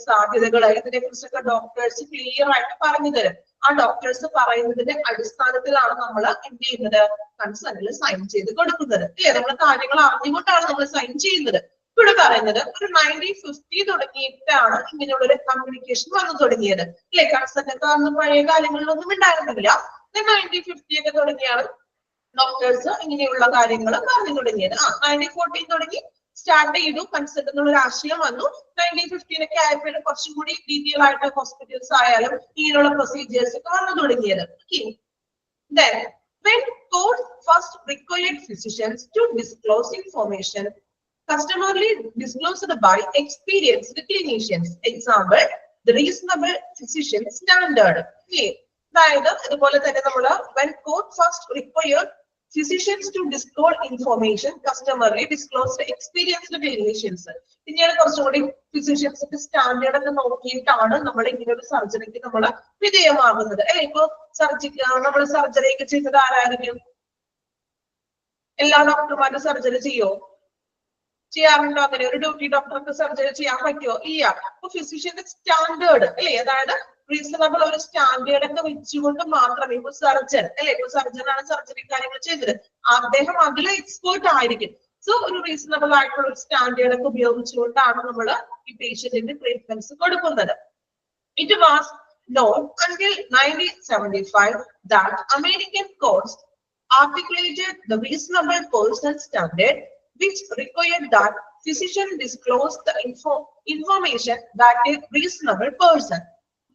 A: സാധ്യതകള്, ഇതിനെ കുറിച്ചൊക്കെ ഡോക്ടേഴ്സ് ക്ലിയർ ആയിട്ട് പറഞ്ഞു തരും. ആ ഡോക്ടേഴ്സ് പറയുന്നതിന്റെ അടിസ്ഥാനത്തിലാണ് നമ്മൾ എന്ത് ചെയ്യുന്നത്, കൺസെന്റിൽ സൈൻ ചെയ്ത് കൊടുക്കുന്നത്. അല്ലെ, നമ്മൾ കാര്യങ്ങൾ അറിഞ്ഞുകൊണ്ടാണ് നമ്മൾ സൈൻ ചെയ്യുന്നത്. ഇവിടെ പറയുന്നത് ഒരു 1950 തുടങ്ങിയിട്ടാണ് ഇങ്ങനെയുള്ള ഒരു കമ്മ്യൂണിക്കേഷൻ വന്നു തുടങ്ങിയത്. അല്ലെ, കൺസെന്റ് ഒക്കെ അന്ന് പഴയ കാലങ്ങളിലൊന്നും ഉണ്ടായിരുന്നില്ല. 1950 ഒക്കെ തുടങ്ങിയാണ് ഡോക്ടേഴ്സ് ഇങ്ങനെയുള്ള കാര്യങ്ങൾ പറഞ്ഞു തുടങ്ങിയത്. 1914 തുടങ്ങി സ്റ്റാർട്ട് ചെയ്തു, കൺസെന്റ് എന്നുള്ള ഒരു ആശയം വന്നു. 1915 ഒക്കെ ആയപ്പോഴും കുറച്ചും കൂടി ഡീറ്റെയിൽ ആയിട്ട് ഹോസ്പിറ്റൽസ് ആയാലും ഇങ്ങനെയുള്ള പ്രൊസീജിയേഴ്സ് ഒക്കെ വന്നു തുടങ്ങിയത്. Then, when court first required physicians to disclose information customarily disclosed by experienced clinicians, example, the reasonable physician standard. അതായത് ഇതുപോലെ തന്നെ നമ്മൾ when court first required physicians to disclose information customarily disclosed experienced clinicians. പിന്നീട് കുറച്ചുകൂടി ഫിസിഷ്യൻസിന്റെ സ്റ്റാൻഡേർഡ് ഒക്കെ നോക്കിയിട്ടാണ് നമ്മൾ ഇങ്ങനെ ഒരു സർജറിക്ക് നമ്മൾ വിധേയമാകുന്നത്. ഇപ്പൊ നമ്മൾ സർജറി ഒക്കെ ചെയ്യുന്നത് ആരായിരിക്കും? എല്ലാ ഡോക്ടർമാരും സർജറി ചെയ്യോ? ചെയ്യാറുണ്ടോ? അങ്ങനെ ഒരു ഡ്യൂട്ടി ഡോക്ടർക്ക് സർജറി ചെയ്യാൻ പറ്റുമോ? ഇല്ല. അപ്പൊ ഫിസിഷ്യന്റെ സ്റ്റാൻഡേർഡ് അല്ലെ, അതായത് റീസണബിൾ ഒരു സ്റ്റാൻഡേർഡ് ഒക്കെ വെച്ചുകൊണ്ട് മാത്രമേ, ഇപ്പൊ സർജൻ അല്ലെ, ഇപ്പൊ സർജനാണ് സർജറി കാര്യങ്ങൾ ചെയ്തത്, അദ്ദേഹം അതിൽ എക്സ്പേർട്ട് ആയിരിക്കും. സോ ഒരു റീസണബിൾ ആയിട്ടുള്ള ഒരു സ്റ്റാൻഡേർഡ് ഒക്കെ ഉപയോഗിച്ചുകൊണ്ടാണ് നമ്മൾ ഈ പേഷ്യന്റിന്റെ ട്രീറ്റ്മെന്റ്സ് കൊടുക്കുന്നത്. It was known until 1975 that American courts articulated the reasonable person standard, which required that physician disclose the information that a reasonable person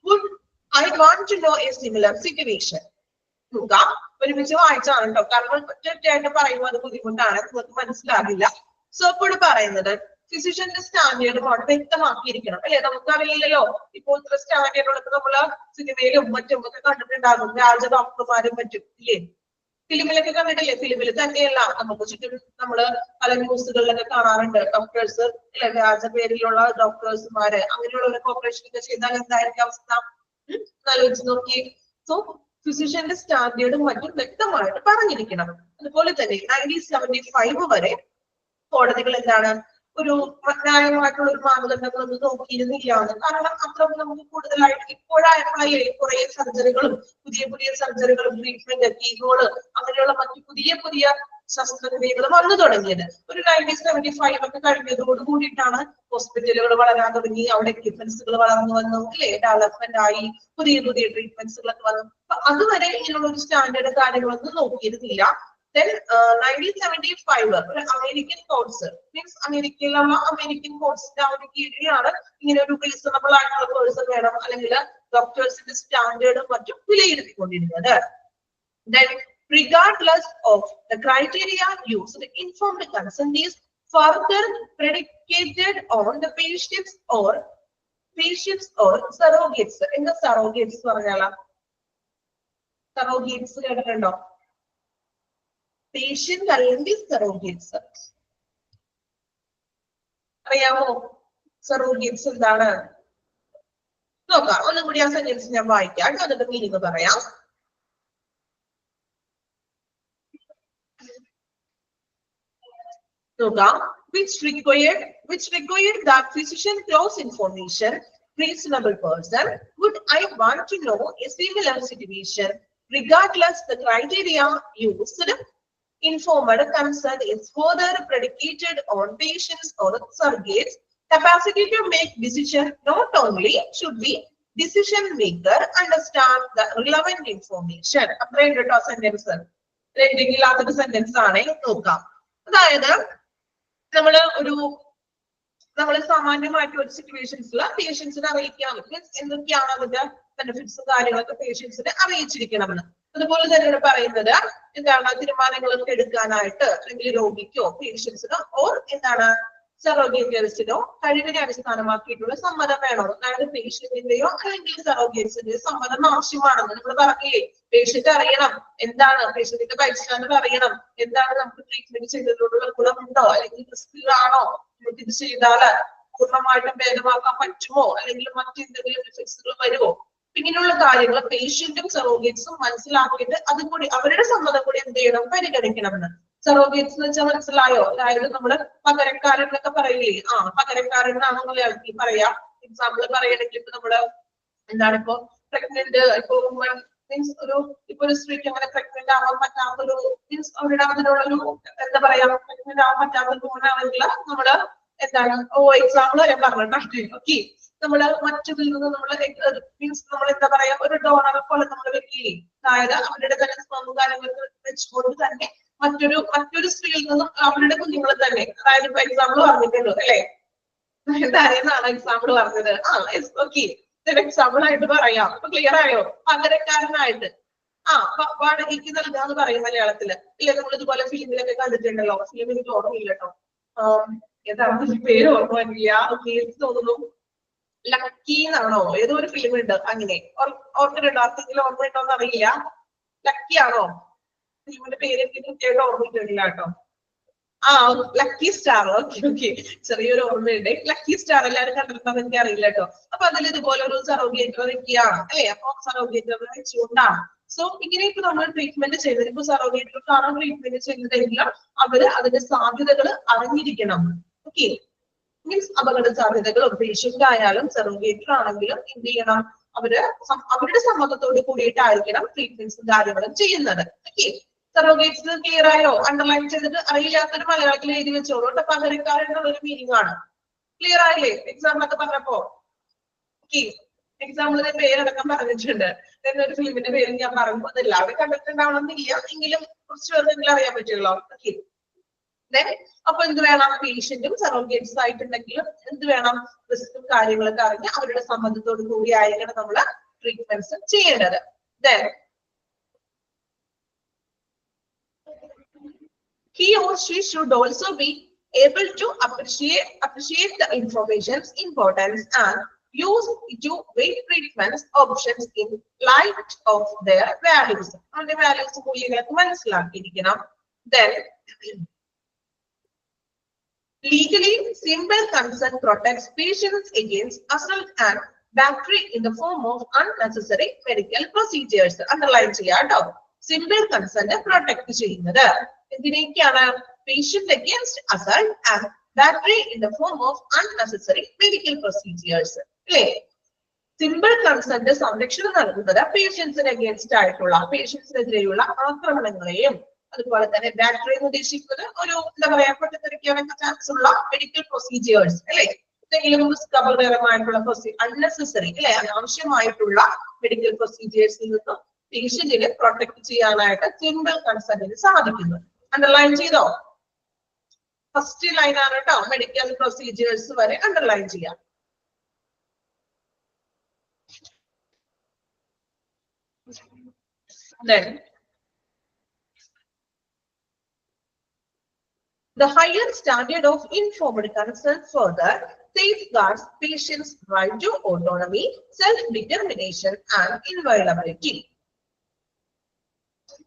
A: would. I want to know a similar situation. ഒരുമിച്ച് വായിച്ചാണ് കേട്ടോ, കാരണം ഒറ്റയായിട്ട് പറയുമ്പോൾ അത് ബുദ്ധിമുട്ടാണ്, നിങ്ങൾക്ക് മനസ്സിലാകില്ല. സോ ഇപ്പോൾ പറയുന്നത് ഫിസിഷ്യന്റെ സ്റ്റാൻഡേർഡ് അവിടെ വ്യക്തമാക്കിയിരിക്കണം അല്ലെ. നമുക്കറിയില്ലല്ലോ ഇപ്പോൾ ഇത്ര സ്റ്റാൻഡേർഡുകളൊക്കെ നമ്മള് സിനിമയിലും മറ്റും ഒക്കെ കണ്ടിട്ടുണ്ടാകും, രാജ ഡോക്ടർമാരും മറ്റും ഇല്ലേ, ഫിലിമിലൊക്കെ കണ്ടിട്ടില്ലേ? ഫിലിമിൽ തന്നെയല്ല, നമുക്ക് ചുറ്റും നമ്മള് പല ന്യൂസുകളിലൊക്കെ കാണാറുണ്ട്. ഡോക്ടേഴ്സ് അല്ലെ, വ്യാജ പേരിലുള്ള ഡോക്ടേഴ്സുമാര് അങ്ങനെയുള്ളവരൊക്കെ ഓപ്പറേഷൻ ഒക്കെ ചെയ്താൽ എന്തായിരിക്കും അവസ്ഥ ആലോചിച്ച് നോക്കി. സോ ഫിസിഷ്യന്റെ സ്റ്റാൻഡേർഡും മറ്റും വ്യക്തമായിട്ട് പറഞ്ഞിരിക്കണം. അതുപോലെ തന്നെ 1975 വരെ കോടതികൾ എന്താണ് ഒരു ന്യായമായിട്ടുള്ള ഒരു മാനദണ്ഡങ്ങളൊന്നും നോക്കിയിരുന്നില്ല. കാരണം അത്ര നമുക്ക് കൂടുതലായിട്ട് ഇപ്പോഴായപ്പോഴല്ലേ കുറെ സർജറികളും പുതിയ പുതിയ സർജറികളും ട്രീറ്റ്മെന്റ് കീഹോള് അങ്ങനെയുള്ള മറ്റു പുതിയ പുതിയ ശസ്ത്രക്രിയകൾ വന്നു തുടങ്ങിയത്. ഒരു 1975 ഒക്കെ കഴിഞ്ഞതോട് കൂടിയിട്ടാണ് ഹോസ്പിറ്റലുകൾ വളരാൻ തുടങ്ങി, അവിടെ എക്യുപ്മെന്റ്സുകൾ വളർന്നു വന്നു അല്ലെ, ഡെവലപ്മെന്റ് ആയി, പുതിയ പുതിയ ട്രീറ്റ്മെന്റ്സുകളൊക്കെ വന്നു. അപ്പൊ അതുവരെ ഇങ്ങനെയുള്ള ഒരു സ്റ്റാൻഡേർഡ് കാര്യങ്ങളൊന്നും നോക്കിയിരുന്നില്ല. Then 1975 ഒരു അമേരിക്കൻ കോർട്സ് മീൻസ് അമേരിക്കയിലുള്ള അമേരിക്കൻ കോർട്സിന്റെ ആ ഒരു കീഴിലാണ് ഇങ്ങനെ ഒരു റീസണബിൾ ആയിട്ടുള്ള പേഴ്സൺ വേണം അല്ലെങ്കിൽ ഡോക്ടേഴ്സിന്റെ സ്റ്റാൻഡേർഡും മറ്റും വിലയിരുത്തിക്കൊണ്ടിരുന്നത്. Then regardless of the criteria used, informed consent is further predicated on the patients or surrogates. എന്താ surrogates പറഞ്ഞാലോ? surrogates കേട്ടിട്ടുണ്ടോ? പേഷ്യന്റ് അല്ലെങ്കിൽ സറോഗേറ്റ്സ് അറിയാമോ? സറോഗേറ്റ്സ് എന്താണ് നോക്കാം. ഒന്നും കൂടി ആ സെന്റൻസ് ഞാൻ വായിക്കാം, എന്നിട്ട് മീനിങ് പറയാം. which required that physician close information. Reasonable person, would I want to know a similar situation regardless the criteria used? Informed consent is further predicated on patients or surrogates' capacity to make decision. Not only should the decision maker understand the relevant information. Sentence ആണ് നോക്കാം. അതായത് നമ്മള് സാമാന്യമായിട്ട് ഒരു സിറ്റുവേഷൻസിൽ പേഷ്യൻസിനെ അറിയിക്കാം, മീൻസ് എന്തൊക്കെയാണ് അതിന്റെ ബെനിഫിറ്റ്സും കാര്യങ്ങളൊക്കെ പേഷ്യൻസിനെ അറിയിച്ചിരിക്കണമെന്ന്. അതുപോലെ തന്നെയാണ് പറയുന്നത് എന്താണ് തീരുമാനങ്ങളൊക്കെ എടുക്കാനായിട്ട് അല്ലെങ്കിൽ രോഗിക്കോ പേഷ്യൻസിനോ ഓർ എന്താണ് സറോഗേറ്റിനോ കഴിവിനെ അടിസ്ഥാനമാക്കിയിട്ടുള്ള സമ്മതം വേണോ, അതായത് പേഷ്യന്റിന്റെയോ അല്ലെങ്കിൽ സറോഗേറ്റ്സിന്റെയോ സമ്മതം ആവശ്യമാണെന്ന് നമ്മൾ പറഞ്ഞില്ലേ. പേഷ്യന്റ് അറിയണം എന്താണ്, പേഷ്യന്റിന്റെ ബൈസ്റ്റാൻഡർ അറിയണം എന്താണ് നമുക്ക് ട്രീറ്റ്മെന്റ് ചെയ്തതിലൂടെ ഗുണമുണ്ടോ അല്ലെങ്കിൽ റിസ്ക് ആണോ, നമുക്ക് ഇത് ചെയ്താല് പൂർണ്ണമായിട്ടും ഭേദമാക്കാൻ പറ്റുമോ അല്ലെങ്കിൽ മറ്റെന്തെങ്കിലും എഫക്ട്സുകൾ വരുമോ, ഇങ്ങനെയുള്ള കാര്യങ്ങൾ പേഷ്യന്റും സറോഗേറ്റ്സും മനസ്സിലാക്കിയിട്ട് അതും കൂടി അവരുടെ സമ്മതം കൂടി എന്ത് ചെയ്യണം പരിഗണിക്കണമെന്ന്. സറോഗേറ്റ്സ് എന്ന് വെച്ചാൽ മനസ്സിലായോ, അതായത് നമ്മള് പകരക്കാരൻ എന്നൊക്കെ പറയില്ലേ, പകരക്കാരൻ എന്നാണ് മലയാളത്തിൽ പറയാ. എക്സാമ്പിൾ പറയണമെങ്കിൽ ഇപ്പൊ നമ്മള് എന്താണ് ഇപ്പൊ പ്രഗ്നന്റ് ഇപ്പൊ മീൻസ് ഒരു സ്ത്രീക്ക് അങ്ങനെ പ്രഗ്നന്റ് ആവാൻ പറ്റാത്തൊരു മീൻസ് അവരുടെ അതിനുള്ളൊരു എന്താ പറയാ പ്രഗ്നന്റ് ആവാൻ പറ്റാത്തൊരു ഗുണമാണെങ്കിൽ നമ്മള് എന്താണ് എക്സാമ്പിൾ ഞാൻ പറഞ്ഞിട്ടുണ്ട്. ഓക്കെ, നമ്മള് മറ്റൊന്നിൽ നിന്ന് നമ്മള് മീൻസ് നമ്മൾ എന്താ പറയാ ഒരു ഡോണറെ പോലെ നമ്മൾ വെക്കില്ലേ, അതായത് അവരുടെ തന്നെ സ്പെർമും കാര്യങ്ങളൊക്കെ വെച്ചുകൊണ്ട് തന്നെ മറ്റൊരു സ്ത്രീയിൽ നിന്നും അവരുടെ കുഞ്ഞുങ്ങൾ തന്നെ, അതായത് ഇപ്പൊ എക്സാമ്പിൾ പറഞ്ഞിട്ടുണ്ട് അല്ലെ, എന്താണെന്നാണ് എക്സാമ്പിൾ പറഞ്ഞത്. ഓക്കെ, എക്സാമ്പിൾ ആയിട്ട് പറയാം. അപ്പൊ ക്ലിയർ ആയോ? പകരക്കാരനായിട്ട് വാടകയ്ക്ക് നൽകാന്ന് പറയും മലയാളത്തില്. ഇല്ല നമ്മൾ ഇതുപോലെ ഫിലിമിലൊക്കെ കണ്ടിട്ടുണ്ടല്ലോ. ഫിലിം എനിക്ക് ഓർമ്മയില്ല കേട്ടോ, ഏതാണ് പേര് ഓർമ്മയില്ല, തോന്നുന്നു ലക്കി എന്നാണോ ഏതോ ഒരു ഫിലിം ഉണ്ട് അങ്ങനെ. ഓർക്കുന്നുണ്ടോ? ആർക്കെങ്കിലും ഓർമ്മയുണ്ടോന്ന് അറിയില്ല. ലക്കി ആണോ ഫിലിമിന്റെ പേര്? എനിക്ക് കൃത്യമായിട്ട് ഓർമ്മയിട്ടില്ല കേട്ടോ. Lucky star. ഓക്കെ, ചെറിയൊരു ഓർമ്മയുണ്ട്. ലക്കി സ്റ്റാർ എല്ലാവരും കണ്ടിട്ടുണ്ടെന്ന് എനിക്ക് അറിയില്ല കേട്ടോ. അപ്പൊ അതിൽ ഇതുപോലെ ഒരു സറോഗേറ്റർ വെക്കുകയാണ് അല്ലെ. അപ്പൊ സറോഗേറ്റർ വെച്ചുകൊണ്ടാണ് സോ ഇങ്ങനെയൊക്കെ നമ്മൾ ട്രീറ്റ്മെന്റ് ചെയ്യുന്നത്. ഇപ്പൊ സറോഗേറ്റർക്കാണ് ട്രീറ്റ്മെന്റ് ചെയ്യുന്നതെങ്കിലും അവര് അതിന്റെ സാധ്യതകൾ അറിഞ്ഞിരിക്കണം. ഓക്കെ, മീൻസ് അപകട സാധ്യതകളും പേഷ്യന്റ് ആയാലും സറോഗേറ്റർ ആണെങ്കിലും എന്ത് ചെയ്യണം, അവരുടെ സമ്മതത്തോട് കൂടിയിട്ടായിരിക്കണം ട്രീറ്റ്മെന്റ്സും കാര്യങ്ങളും ചെയ്യുന്നത്. ഓക്കെ, സറോഗേറ്റ്സ് ക്ലിയർ ആയോ? അണ്ടർലൈൻ ചെയ്തിട്ട് അറിയില്ലാത്തൊരു മലയാളത്തിൽ എഴുതി വെച്ചോളൂ. പകരക്കാരനുള്ള ഒരു മീനിങ് ആണ്. ക്ലിയർ ആയില്ലേ? എക്സാമ്പിളൊക്കെ പറഞ്ഞപ്പോ ഓക്കെ, എക്സാമ്പിളിന്റെ പേരടക്കം പറഞ്ഞിട്ടുണ്ട്. ഒരു ഫിലിമിന്റെ പേര് ഞാൻ പറയുമ്പോൾ അത് എല്ലാവരും കണ്ടിട്ടുണ്ടാവണമെന്നില്ല, എങ്കിലും കുറച്ച് പേർക്കെങ്കിലും അറിയാൻ പറ്റുള്ളൂ. ഓക്കെ, അപ്പൊ എന്ത് വേണം, പേഷ്യന്റും സറോഗേറ്റ്സ് ആയിട്ടുണ്ടെങ്കിലും എന്ത് വേണം, റിസ്കും കാര്യങ്ങളൊക്കെ അറിഞ്ഞ് അവരുടെ സമ്മതത്തോട് കൂടി ആയിരിക്കണം നമ്മള് ട്രീറ്റ്മെന്റ്സ് ചെയ്യേണ്ടത്. He or she should also be able to appreciate the information's importance and use to weigh treatment options in light of their values. And the values മൂല്യങ്ങളൊക്കെ മനസ്സിലാക്കിയിരിക്കണം. Then legally, simple consent protects patients against assault and battery in the form of unnecessary medical procedures. Underline ചെയ്യാട്ടോ. സിമ്പിൾ കൺസെന്റ് പ്രൊട്ടക്ട് ചെയ്യുന്നത് എന്തിനൊക്കെയാണ്? Patient against assault and battery in the form of unnecessary medical procedures അല്ലേ. സിമ്പിൾ കൺസെന്റ് സംരക്ഷണം നൽകുന്നത് പേഷ്യൻസിന് അഗേൻസ്റ്റ് ആയിട്ടുള്ള പേഷ്യൻസിനെതിരെയുള്ള ആക്രമണങ്ങളെയും അതുപോലെ തന്നെ ബാറ്ററി എന്ന് ഉദ്ദേശിക്കുന്നത് ഒരു എന്താ പറയാ പൊട്ടിത്തെറിക്കാനൊക്കെ ചാൻസ് ഉള്ള മെഡിക്കൽ പ്രൊസീജിയേഴ്സ് അല്ലെ. എന്തെങ്കിലും അപകടകരമായിട്ടുള്ള അൺനെസസറി അല്ലെ അനാവശ്യമായിട്ടുള്ള മെഡിക്കൽ പ്രൊസീജിയേഴ്സിൽ നിന്നും പേഷ്യന്റിനെ പ്രൊട്ടക്ട് ചെയ്യാനായിട്ട് സിമ്പിൾ കൺസെന്റിന് സാധിക്കുന്നു. അണ്ടർലൈൻ ചെയ്തോ? ഫസ്റ്റ് ലൈൻ ആണ് കേട്ടോ, മെഡിക്കൽ പ്രൊസീജിയേഴ്സ് വരെ അണ്ടർലൈൻ ചെയ്യാം. Then the higher standard of informed consent further safeguards patients' right to autonomy, self-determination, and inviolability.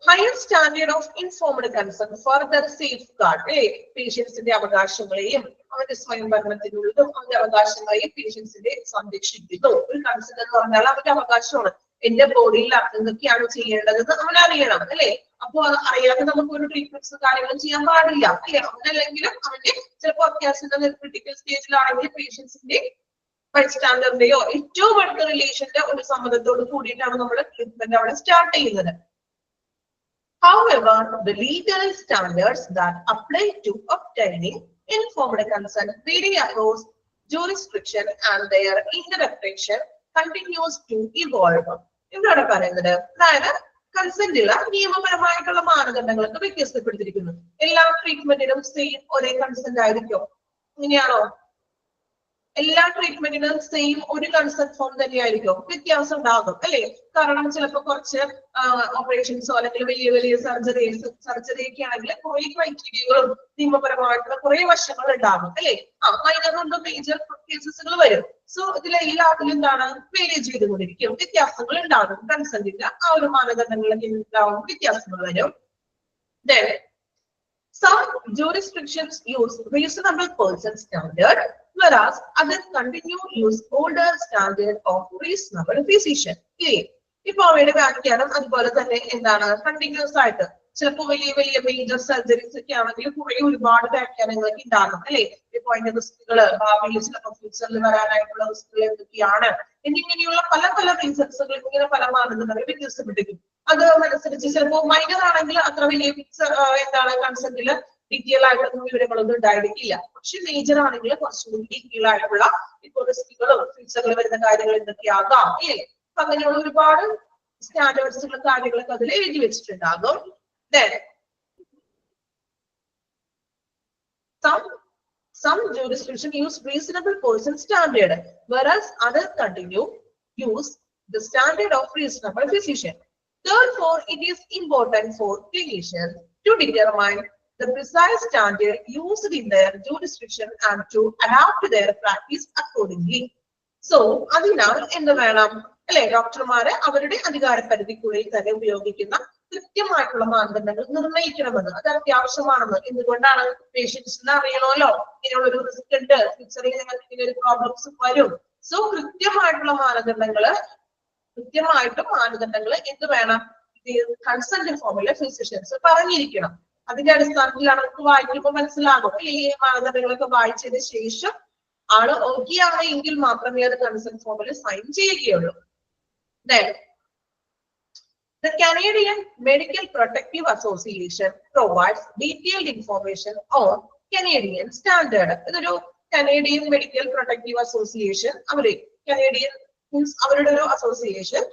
A: Higher standard of informed consent further safeguard പേഷ്യൻസിന്റെ അവകാശങ്ങളെയും അവരുടെ സ്വയംഭരണത്തിനുള്ളതും അവരുടെ അവകാശങ്ങളെയും പേഷ്യൻസിന്റെ സംരക്ഷിക്കുന്നു. ഒരു കൺസെന്റ് എന്ന് പറഞ്ഞാൽ അവരുടെ അവകാശമാണ്. എന്റെ ബോഡിയിൽ എന്തൊക്കെയാണ് ചെയ്യേണ്ടതെന്ന് അവൻ അറിയണം അല്ലെ. അപ്പൊ അത് അറിയാതെ നമുക്ക് ഒരു ട്രീറ്റ്മെന്റ്സ് കാര്യങ്ങളും ചെയ്യാൻ പാടില്ല അല്ലെ. അവനല്ലെങ്കിലും അവന്റെ ചിലപ്പോൾ അത്യാവശ്യം ക്രിട്ടിക്കൽ സ്റ്റേജിലാണെങ്കിൽ പേഷ്യൻസിന്റെ ബൈസ്റ്റാൻഡറിന്റെയോ ഏറ്റവും അടുത്ത റിലേഷന്റെ ഒരു സമ്മതത്തോട് കൂടിയിട്ടാണ് നമ്മൾ ട്രീറ്റ്മെന്റ് അവിടെ സ്റ്റാർട്ട് ചെയ്യുന്നത്. However, the legal standards that apply to obtaining informed consent vary across jurisdiction and their interpretation continues to evolve. എന്താണ് പറയുന്നത്? അതായത് കൺസെന്റില് നിയമപരമായിട്ടുള്ള മാനദണ്ഡങ്ങളൊക്കെ വ്യത്യസ്തപ്പെട്ടിരിക്കുന്നു. എല്ലാ ട്രീറ്റ്മെന്റിനും സെയിം ഒരേ കൺസെന്റ് ആയിരിക്കും? ഇങ്ങനെയാണോ? എല്ലാ ട്രീറ്റ്മെന്റിനും സെയിം ഒരു കൺസെന്റ് ഫോം തന്നെയായിരിക്കും? വ്യത്യാസം ഉണ്ടാകും അല്ലെ. കാരണം ചിലപ്പോൾ കുറച്ച് ഓപ്പറേഷൻസോ അല്ലെങ്കിൽ വലിയ വലിയ സർജറിയൊക്കെ ആണെങ്കിൽ കുറെ ക്രൈറ്റീരിയകളും നിയമപരമായിട്ടുള്ള കുറെ വശങ്ങൾ ഉണ്ടാകും അല്ലെ. മൈനർ കൊണ്ട് മേജർ കേസസുകൾ വരും. സോ ഇതിലെല്ലാത്തിലും എന്താണ് വേരിയേജ് ചെയ്തുകൊണ്ടിരിക്കും, വ്യത്യാസങ്ങൾ ഉണ്ടാകും. കൺസെന്റിന്റെ ആ ഒരു മാനദണ്ഡങ്ങളൊക്കെ ഉണ്ടാവും, വ്യത്യാസങ്ങൾ വരും. Then some jurisdictions use reasonable person standard, whereas others continue use older standard of reasonable physician. ഇപ്പൊ അവയുടെ വ്യാഖ്യാനം അതുപോലെ തന്നെ എന്താണ് കണ്ടിന്യൂസ് ആയിട്ട് ചിലപ്പോൾ വലിയ വലിയ മേജർ സർജറീസ് ഒക്കെ ആണെങ്കിൽ കുറെ ഒരുപാട് വ്യാഖ്യാനങ്ങളൊക്കെ ഉണ്ടാകും അല്ലെ. ഇപ്പൊ അതിന്റെ റിസ്കുകള്, ഭാവിയിൽ ചിലപ്പോൾ ഫ്യൂച്ചറിൽ വരാനായിട്ടുള്ള റിസ്കുകൾ എന്തൊക്കെയാണ് എന്നിങ്ങനെയുള്ള പല പല റീസൺസുകൾ, ഇങ്ങനെ പല മാനദണ്ഡങ്ങൾ വ്യത്യസ്തപ്പെട്ടിരിക്കും. അത് അനുസരിച്ച് ചിലപ്പോൾ മൈനർ ആണെങ്കിൽ അത്ര വലിയ എന്താണ് കൺസെന്റില് ഡീറ്റെയിൽ ആയിട്ടൊന്നും വിവരങ്ങളൊന്നും ഉണ്ടായിരിക്കില്ല. പക്ഷെ മേജർ ആണെങ്കിൽ കുറച്ചുകൂടി ഡീറ്റെയിൽ ആയിട്ടുള്ള ഇപ്പൊ റിസ്കുകളും ഫ്യൂച്ചറിൽ വരുന്ന കാര്യങ്ങൾ എന്തൊക്കെയാകാം അല്ലേ. അപ്പൊ അങ്ങനെയുള്ള ഒരുപാട് സ്റ്റാൻഡേർഡ്സുകളും കാര്യങ്ങളൊക്കെ അതിൽ എഴുതി വെച്ചിട്ടുണ്ടാകും. Then some jurisdictions use reasonable person standard, whereas others continue use the standard of reasonable physician. Therefore, it is important for clinicians to determine the precise standard used in their jurisdiction and to adapt their practice accordingly. So, അതിനാൽ എന്ത് വേണം അല്ലെ, ഡോക്ടർമാര് അവരുടെ അധികാര പരിധിക്കുള്ളിൽ തന്നെ ഉപയോഗിക്കുന്ന കൃത്യമായിട്ടുള്ള മാനദണ്ഡങ്ങൾ നിർണ്ണയിക്കണമെന്ന്. അത് അത്യാവശ്യമാണെന്ന്. എന്തുകൊണ്ടാണ്? പേഷ്യൻസിന് അറിയണമല്ലോ ഇങ്ങനെയുള്ള ഒരു റിസ്ക് ഉണ്ട്, ഫ്യൂച്ചറിൽ ഞങ്ങൾക്ക് ഇങ്ങനെ ഒരു പ്രോബ്ലംസ് വരും. സോ കൃത്യമായിട്ടും മാനദണ്ഡങ്ങൾ എന്ത് വേണം? കൺസൾട്ട് ഫോമിലെ ഫിസിഷ്യൻസ് പറഞ്ഞിരിക്കണം. അതിന്റെ അടിസ്ഥാനത്തിലാണ് നമുക്ക് വായിക്കുമ്പോൾ മനസ്സിലാകും. ഈ മാനദണ്ഡങ്ങളൊക്കെ വായിച്ചതിന് ശേഷം ആള് ഓക്കെ ആണ് എങ്കിൽ മാത്രമേ അത് കൺസൾട്ട് ഫോമിൽ സൈൻ ചെയ്യുകയുള്ളൂ. Then the Canadian Medical Protective Association provides detailed information on Canadian standard. ഇതൊരു Canadian Medical Protective Association, Canadian means അവരുടെ ഒരു association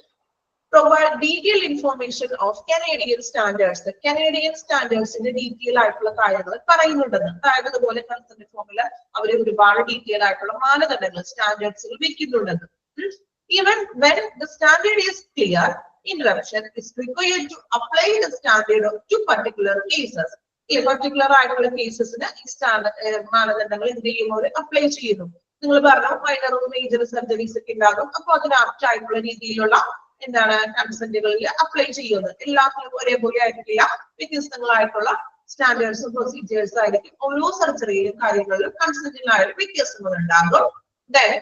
A: provide detailed information of Canadian standards. Canadian standards ന്റെ ഡീറ്റെയിൽ ആയിട്ടുള്ള കാര്യങ്ങൾ പറയുന്നുണ്ടെന്ന്. അതായത് അതുപോലെ കൺസൾട്ട് ഫോമിൽ അവർ ഒരുപാട് ഡീറ്റെയിൽ ആയിട്ടുള്ള മാനദണ്ഡങ്ങൾ സ്റ്റാൻഡേർഡ്സുകൾ വെക്കുന്നുണ്ടെന്ന്. Even when the standard is clear, interruption is required to apply the standard to particular cases. In particular ആയിട്ടുള്ള കേസസിന് ഈ സ്റ്റാൻഡേർഡ് മാനദണ്ഡങ്ങൾ എന്ത് ചെയ്യുമ്പോൾ അപ്ലൈ ചെയ്യുന്നു. നിങ്ങൾ പറഞ്ഞ മൈനറും മേജർ സർജറീസ് ഒക്കെ ഉണ്ടാകും. അപ്പൊ അതിന് ആപ്റ്റ് ആയിട്ടുള്ള രീതിയിലുള്ള എന്താണ് കൺസെന്റുകളിൽ അപ്ലൈ ചെയ്യുന്നത്. എല്ലാത്തിനും ഒരേപോലെ ആയിരിക്കില്ല, വ്യത്യസ്തങ്ങളായിട്ടുള്ള സ്റ്റാൻഡേർഡ്സും പ്രൊസീജിയേഴ്സ് ആയിരിക്കും. ഓരോ സർജറിയിലും കാര്യങ്ങളിലും കൺസെന്റിനായാലും വ്യത്യാസങ്ങൾ ഉണ്ടാകും. Then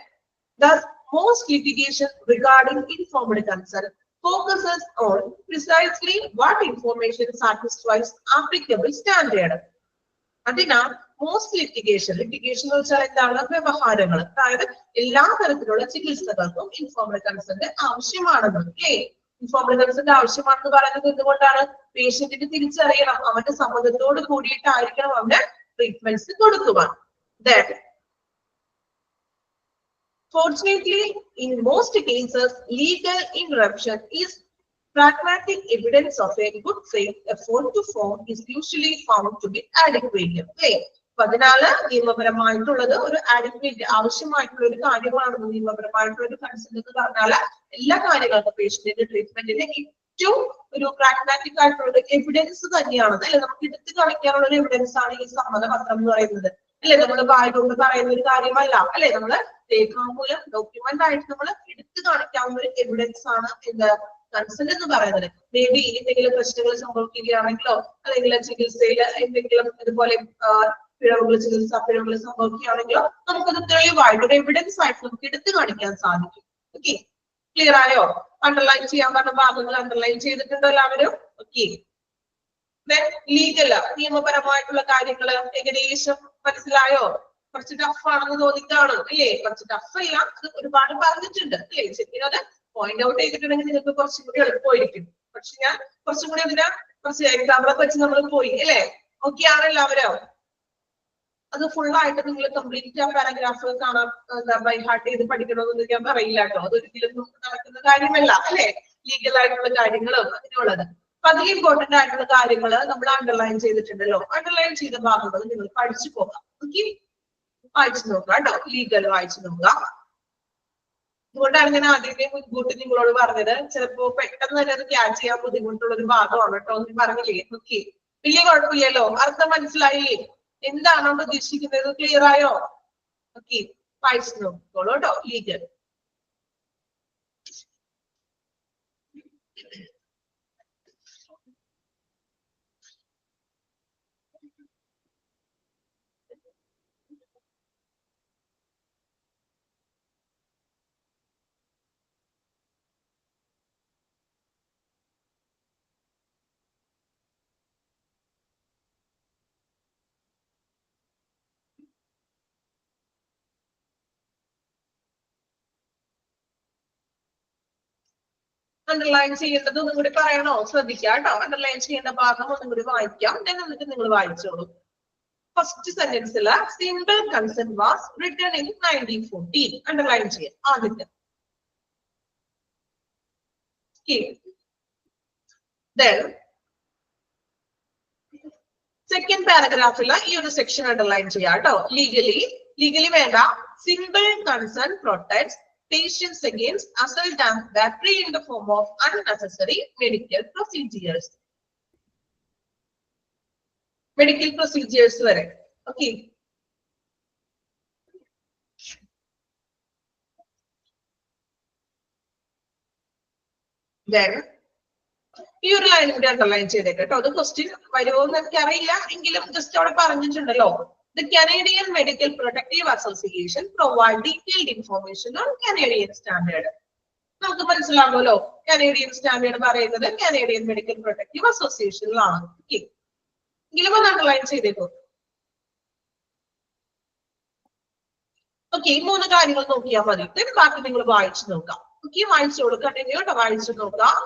A: thus most litigation regarding informed consent focuses on precisely what information satisfies applicable standard. അതിനാൽ മോസ്റ്റ് ലിറ്റിഗേഷൻ എന്ന് വെച്ചാൽ എന്താണ്? വ്യവഹാരങ്ങൾ. അതായത് എല്ലാ തരത്തിലുള്ള ചികിത്സകൾക്കും ഇൻഫോർമഡ് കൺസെന്റ് ആവശ്യമാണെന്ന്. ഇൻഫോർമഡ് കൺസെന്റ് ആവശ്യമാണെന്ന് പറയുന്നത് എന്തുകൊണ്ടാണ്? പേഷ്യന്റിന് തിരിച്ചറിയണം, അവന്റെ സമ്മതത്തോട് കൂടിയിട്ടായിരിക്കണം അവന് ട്രീറ്റ്മെന്റ്സ് കൊടുക്കുവാൻ. Fortunately, in most cases, legal interruption is pragmatic evidence of a good faith effort to form is usually found to be adequate. അതിനാല് നിയമപരമായിട്ടുള്ളത് ഒരു ആഡിക്വേറ്റ് ആവശ്യമായിട്ടുള്ള ഒരു കാര്യമാണ്. നിയമപരമായിട്ടുള്ള ഒരു കൺസെന്റ് എന്ന് പറഞ്ഞാല് എല്ലാ കാര്യങ്ങൾക്കും പേഷ്യന്റിന്റെ ട്രീറ്റ്മെന്റിന് ഏറ്റവും ഒരു പ്രാഗ്മാറ്റിക് ആയിട്ടുള്ള എവിഡൻസ് തന്നെയാണ് അല്ലെ. നമുക്ക് എടുത്തു കാണിക്കാനുള്ള ഒരു എവിഡൻസ് ആണ് ഈ സമ്മതപത്രം എന്ന് പറയുന്നത് അല്ലെ. നമ്മൾ വായിക്കൊണ്ട് പറയുന്ന ഒരു കാര്യമല്ല അല്ലെ. നമ്മള് രേഖാമൂലം ഡോക്യുമെന്റ് ആയിട്ട് നമ്മൾ എടുത്തു കാണിക്കാവുന്ന ഒരു എവിഡൻസ് ആണ് എന്ത് കൺസെന്റ് എന്ന് പറയുന്നത്. മേ ബി എന്തെങ്കിലും പ്രശ്നങ്ങൾ സംഭവിക്കുകയാണെങ്കിലോ അല്ലെങ്കിൽ ചികിത്സയിൽ എന്തെങ്കിലും ഇതുപോലെ ചികിത്സാ പിഴവുകൾ സംഭവിക്കുകയാണെങ്കിലോ നമുക്കത് തെളിവായിട്ട് ഒരു എവിഡൻസ് ആയിട്ട് നമുക്ക് എടുത്തു കാണിക്കാൻ സാധിക്കും. ഓക്കെ, ക്ലിയർ ആയോ? അണ്ടർലൈൻ ചെയ്യാൻ പറഞ്ഞ ഭാഗങ്ങൾ അണ്ടർലൈൻ ചെയ്തിട്ടുണ്ടോ എല്ലാവരും? ഓക്കെ, ലീഗല് നിയമപരമായിട്ടുള്ള കാര്യങ്ങള് ഏകദേശം മനസ്സിലായോ? കുറച്ച് ടഫ് ആണെന്ന് തോന്നിക്കാണ് അല്ലേ? കുറച്ച് ടഫ് അല്ല, അത് ഒരുപാട് പറഞ്ഞിട്ടുണ്ട് അല്ലേ? ശരിക്കും അത് പോയിന്റ് ഔട്ട് ചെയ്തിട്ടുണ്ടെങ്കിൽ നിങ്ങൾക്ക് കുറച്ചും കൂടി എളുപ്പമായിരിക്കും. പക്ഷെ ഞാൻ കുറച്ചും കൂടി അതിനെ കുറച്ച് എക്സാമ്പിളൊക്കെ വെച്ച് നമ്മൾ പോയി അല്ലേ? ഓക്കെ ആണ് എല്ലാവരും? അത് ഫുൾ ആയിട്ട് നിങ്ങൾ കംപ്ലീറ്റ് ആ പാരഗ്രാഫ് കാണാൻ ബൈ ഹാർട്ട് ചെയ്ത് പഠിക്കണമെന്ന് ഞാൻ പറയില്ല കേട്ടോ. അതൊരിക്കലും നടക്കുന്ന കാര്യമല്ല അല്ലെ? ലീഗൽ ആയിട്ടുള്ള കാര്യങ്ങളും അങ്ങനെയുള്ളത്. അപ്പൊ അതിൽ ഇമ്പോർട്ടന്റ് ആയിട്ടുള്ള കാര്യങ്ങൾ നമ്മൾ അണ്ടർലൈൻ ചെയ്തിട്ടുണ്ടല്ലോ. അണ്ടർലൈൻ ചെയ്ത ഭാഗങ്ങൾ നിങ്ങൾ പഠിച്ചു പോകാം. ഓക്കെ, വായിച്ചു നോക്കുക കേട്ടോ. ലീഗൽ വായിച്ചു നോക്കുക. അതുകൊണ്ടാണ് ഞാൻ ആദ്യമേ മുൻകൂട്ടി നിങ്ങളോട് പറഞ്ഞത്. ചിലപ്പോ പെട്ടെന്ന് തന്നെ അത് ക്യാച്ച് ചെയ്യാൻ ബുദ്ധിമുട്ടുള്ള ഒരു ഭാഗമാണ് കേട്ടോ എന്ന് പറഞ്ഞില്ലേ? ഓക്കെ, വലിയ കുഴപ്പമില്ലല്ലോ. അർത്ഥം മനസ്സിലായില്ലേ? എന്താണോ ഉദ്ദേശിക്കുന്നത്? ക്ലിയർ ആയോ? ഓക്കെ, വായിച്ചു നോക്കിക്കോളൂ കേട്ടോ. ലീഗൽ അണ്ടർലൈൻ ചെയ്യേണ്ടത് ഒന്നും കൂടി പറയണോ? ശ്രദ്ധിക്കാം കേട്ടോ. അണ്ടർലൈൻ ചെയ്യേണ്ട ഭാഗം ഒന്നും കൂടി വായിക്കാം. എന്നിട്ട് നിങ്ങൾ വായിച്ചോളൂ. ഫസ്റ്റ് സെന്റൻസിൽ simple consent was written in 1914. Underline ചെയ്യാം ആദ്യത്തെ. Then സെക്കൻഡ് പാരഗ്രാഫിൽ ഈ ഒരു സെക്ഷൻ അണ്ടർലൈൻ ചെയ്യാം കേട്ടോ. ലീഗലി വേണ്ട. Simple consent protects patients against assault and battery in the form of unnecessary medical procedures. Medical procedures വരെ. Okay. Then ഈ ഒരു ലൈൻ കൂടി അണ്ടർലൈൻ ചെയ്തേക്ക് കേട്ടോ. അത് ക്വസ്റ്റ്യൻ വരുമോ എന്ന് എനിക്ക് അറിയില്ല, എങ്കിലും ജസ്റ്റ് അവിടെ പറഞ്ഞിട്ടുണ്ടല്ലോ. The Canadian Medical Protective Association provide detailed information on Canadian standard. നമുക്ക് മനസ്സിലാകുമല്ലോ കനേഡിയൻ സ്റ്റാൻഡേർഡ് പറയുന്നത് കാനേഡിയൻ മെഡിക്കൽ പ്രൊട്ടക്റ്റീവ് അസോസിയേഷനിലാണ്. ഓക്കെ, എങ്കിലും ഒന്ന് അണ്ടർലൈൻ ചെയ്തേക്കോ. ഓക്കെ, ഈ മൂന്ന് കാര്യങ്ങൾ നോക്കിയാൽ മതി. ബാക്കി നിങ്ങൾ വായിച്ചു നോക്കാം. ഓക്കെ, വായിച്ചു കൊടുക്കാം. കണ്ടിന്യൂ കേട്ടോ, വായിച്ചു നോക്കാം.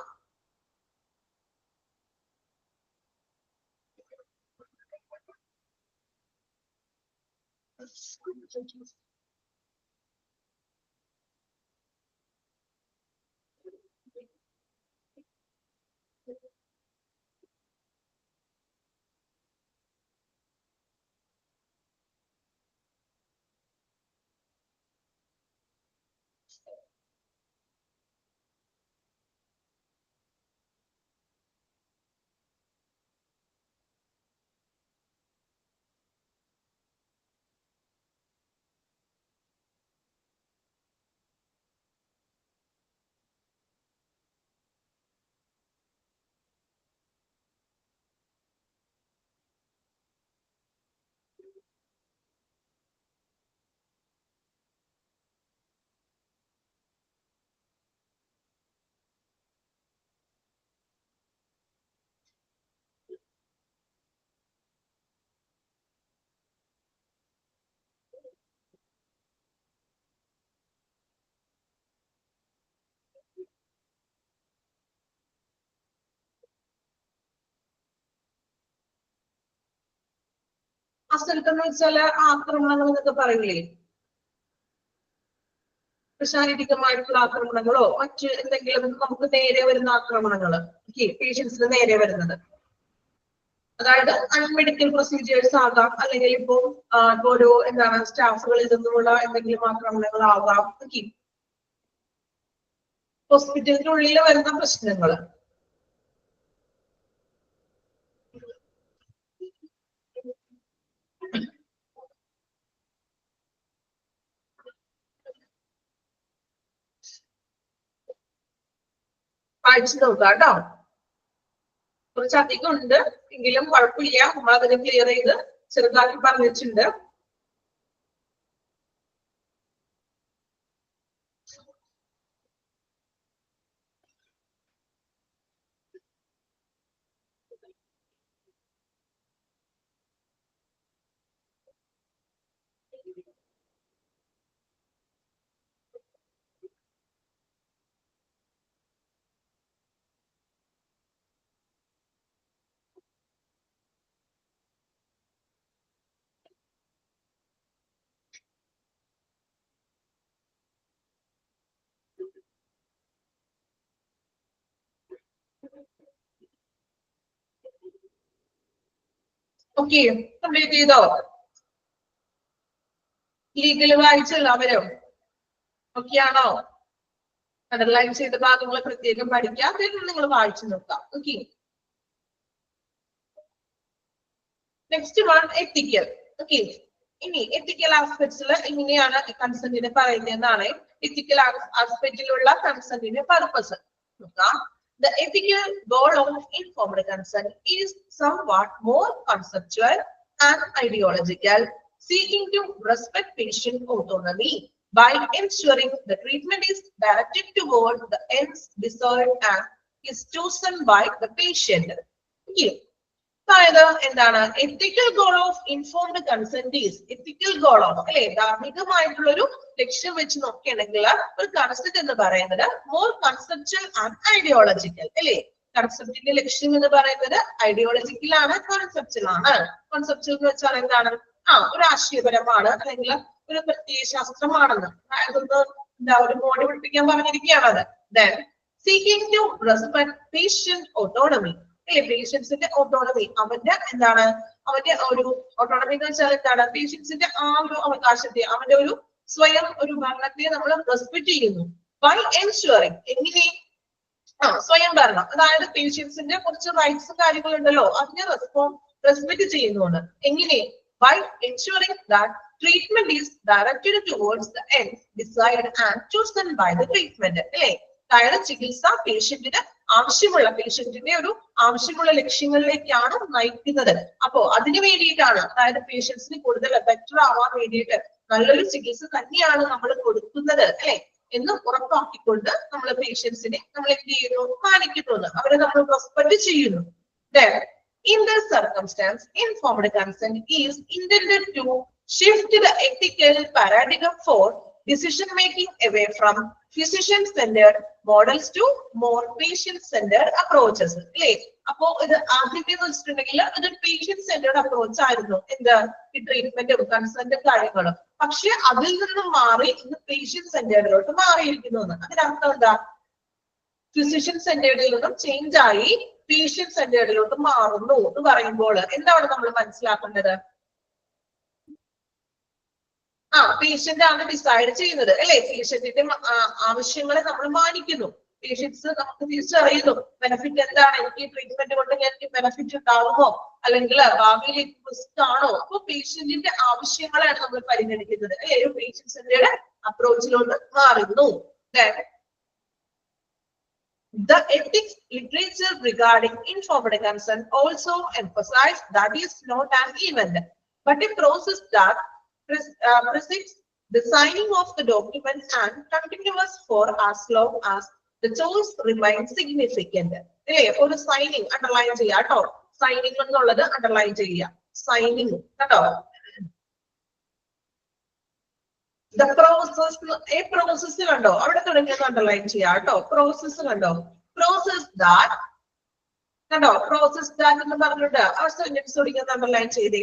A: അസൽട്ട് എന്ന് വെച്ചാല് ആക്രമണങ്ങൾ എന്നൊക്കെ പറയില്ലേ? ശാരീരികമായിട്ടുള്ള ആക്രമണങ്ങളോ മറ്റ് എന്തെങ്കിലും നമുക്ക് നേരെ വരുന്ന ആക്രമണങ്ങൾ, പേഷ്യൻസിന് നേരെ വരുന്നത്. അതായത് അൺമെഡിക്കൽ പ്രൊസീജിയേഴ്സ് ആകാം, അല്ലെങ്കിൽ ഇപ്പോ ഒരു എന്താണ് സ്റ്റാഫുകളിൽ നിന്നുമുള്ള എന്തെങ്കിലും ആക്രമണങ്ങളാകാം. ഹോസ്പിറ്റലിനുള്ളിൽ വരുന്ന പ്രശ്നങ്ങൾ. വായിച്ചു നോക്കാം കേട്ടോ. കുറച്ചധികം ഉണ്ട്, എങ്കിലും കുഴപ്പമില്ല. നമ്മൾ അതിനെ ക്ലിയർ ചെയ്ത് ചെറുതാക്കി പറഞ്ഞിട്ടുണ്ട്. ഓക്കെ, കംപ്ലീറ്റ് ചെയ്തോ? ലീഗൽ വായിച്ച എല്ലാവരും ഓക്കെ ആണോ? അണ്ടർലൈൻ ചെയ്ത ഭാഗങ്ങൾ പ്രത്യേകം പഠിക്കാതെ നിങ്ങൾ വായിച്ചു നോക്കാം. ഓക്കെ, നെക്സ്റ്റ് വൺ എത്തിക്കൽ. ഓക്കെ, ഇനി എത്തിക്കൽ ആസ്പെക്ട്സിൽ എങ്ങനെയാണ് കൺസെന്റിനെ പറയുന്നതെന്നാണ്. എത്തിക്കൽ ആസ്പെക്റ്റിലുള്ള കൺസെന്റിന്റെ പർപ്പസ് നോക്കാം. The ethical goal of informed consent is somewhat more conceptual and ideological, seeking to respect patient autonomy by ensuring the treatment is directed towards the ends desired and is chosen by the patient. Okay. അതായത് എന്താണ് ethical goal of informed consent is ethical goal of അല്ലെ ധാർമ്മികമായിട്ടുള്ള ഒരു ലക്ഷ്യം വെച്ച് നോക്കുകയാണെങ്കിൽ ഒരു കൺസെപ്റ്റ് എന്ന് പറയുന്നത് മോർ കൺസെപ്ച്വൽ ആൻഡ് ഐഡിയോളജിക്കൽ അല്ലെ. കൺസെപ്റ്റിന്റെ ലക്ഷ്യം എന്ന് പറയുന്നത് ഐഡിയോളജിക്കൽ ആണ്, കൺസെപ്ച്വൽ ആണ്. കൺസെപ്ച്വൽ എന്ന് വെച്ചാൽ എന്താണ്? ഒരു ആശയപരമാണ് അല്ലെങ്കിൽ ഒരു പ്രത്യയ ശാസ്ത്രമാണെന്ന്. അതൊന്ന് എന്താ ഒരു മോഡി പഠിപ്പിക്കാൻ പറഞ്ഞിരിക്കുകയാണ് അത്. Then seeking to respect patient autonomy അല്ലെ. പേഷ്യൻസിന്റെ ഓട്ടോണമി, അവന്റെ എന്താണ് അവന്റെ ഒരു ഓട്ടോണമി എന്ന് വെച്ചാൽ എന്താണ്? പേഷ്യൻസിന്റെ ആ ഒരു അവകാശത്തെ, അവന്റെ ഒരു സ്വയം ഒരു ഭരണത്തെ നമ്മൾ റെസ്പെക്ട് ചെയ്യുന്നു. ബൈ എൻഷുറിങ്, എങ്ങനെ? സ്വയം ഭരണം, അതായത് പേഷ്യൻസിന്റെ കുറച്ച് റൈറ്റ്സും കാര്യങ്ങളുണ്ടല്ലോ, അതിനെ റെസ്പെക്ട് ചെയ്യുന്നുണ്ട്. എങ്ങനെ? By ensuring that treatment is directed towards the end desired and chosen by the treatment അല്ലെ. അതായത് ചികിത്സ പേഷ്യന്റിന് ആവശ്യമുള്ള, പേഷ്യന്റിന്റെ ഒരു ആവശ്യമുള്ള ലക്ഷ്യങ്ങളിലേക്കാണ് നയിക്കുന്നത്. അപ്പോ അതിനു വേണ്ടിയിട്ടാണ്, അതായത് പേഷ്യൻസിന് കൂടുതൽ ബെറ്റർ ആവാൻ വേണ്ടിയിട്ട് നല്ലൊരു ചികിത്സ തന്നെയാണ് നമ്മൾ കൊടുക്കുന്നത് അല്ലെ എന്ന് ഉറപ്പാക്കിക്കൊണ്ട് നമ്മൾ പേഷ്യൻസിനെ നമ്മൾ എന്ത് ചെയ്യുന്നു? കാണിക്കുന്നു, അവരെ നമ്മൾ റെസ്പെക്ട് ചെയ്യുന്നു. In this circumstance, informed consent is intended to shift the ethical paradigm for decision making away from physician-centered models to more patient-centered approaches. അല്ലേ? അപ്പോ ഇത് ആദ്യമേ എന്ന് വെച്ചിട്ടുണ്ടെങ്കിൽ ഇത് പേഷ്യന്റ് സെന്റേർഡ് അപ്രോച്ച് ആയിരുന്നു. എന്ത്? ഈ ട്രീറ്റ്മെന്റും കൺസെന്റും കാര്യങ്ങളും. പക്ഷെ അതിൽ നിന്നും മാറി ഇന്ന് പേഷ്യന്റ് സെന്റേർഡിലോട്ട് മാറിയിരിക്കുന്നു. അതിനർത്ഥം എന്താ? ഫിസിഷ്യൻ സെന്റേർഡിൽ നിന്നും ചേഞ്ച് ആയി പേഷ്യന്റ് സെന്റേർഡിലോട്ട് മാറുന്നു എന്ന് പറയുമ്പോൾ എന്താണ് നമ്മൾ മനസ്സിലാക്കേണ്ടത്? പേഷ്യന്റ് ആണ് ഡിസൈഡ് ചെയ്യുന്നത് അല്ലെ. പേഷ്യന്റിന്റെ ആവശ്യങ്ങളെ നമ്മൾ മാനിക്കുന്നു. പേഷ്യൻസ് നമുക്ക് തിരിച്ചറിയുന്നു ബെനിഫിറ്റ് എന്താണ്, എനിക്ക് ട്രീറ്റ്മെന്റ് കൊണ്ട് എനിക്ക് ബെനിഫിറ്റ് ഉണ്ടാവുമോ അല്ലെങ്കിൽ ഭാവിയിലേക്ക് റിസ്ക് ആണോ. അപ്പൊ പേഷ്യന്റിന്റെ ആവശ്യങ്ങളാണ് നമ്മൾ പരിഗണിക്കുന്നത് അല്ലെ. ഒരു പേഷ്യന്റ് സെന്റേർഡ് അപ്രോച്ചിലോട്ട് മാറുന്നു. The ethics literature regarding informed consent also emphasize that is not an event, but a process that precedes the signing of the document and continuous for as long as the choice remains significant. ഒരു സൈനിങ് അണ്ടർലൈൻ ചെയ്യാം കേട്ടോ. സൈനിങ് എന്നുള്ളത് അണ്ടർലൈൻ ചെയ്യാം. സൈനിങ് കേട്ടോ. The process, a process കണ്ടോ അവിടെ തുടങ്ങിയത് അണ്ടർലൈൻ ചെയ്യാം കേട്ടോ. പ്രോസസ് കണ്ടോ, പ്രോസസ് ദാറ്റ് കണ്ടോ, പ്രോസസ് ദാറ്റ് എന്ന് പറഞ്ഞിട്ട് ആ സെന്റൻസ് തുടങ്ങിയത് അണ്ടർലൈൻ ചെയ്തേ.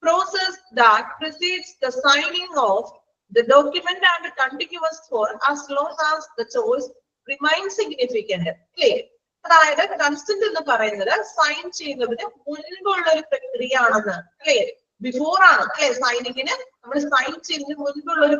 A: Process that precedes the signing of the document and continuous for as long as the choice remains significant. അല്ലേ? അതായത് കൺസെന്റ് എന്ന് പറയുന്നത് സൈൻ ചെയ്യുന്നതിന് മുൻപുള്ള ഒരു പ്രക്രിയ ആണെന്ന് അല്ലേ. ബിഫോർ ആണ് അല്ലെ. സൈനിങ്ങിന് നമ്മൾ സൈൻ ചെയ്യുന്നതിന് മുൻപുള്ള ഒരു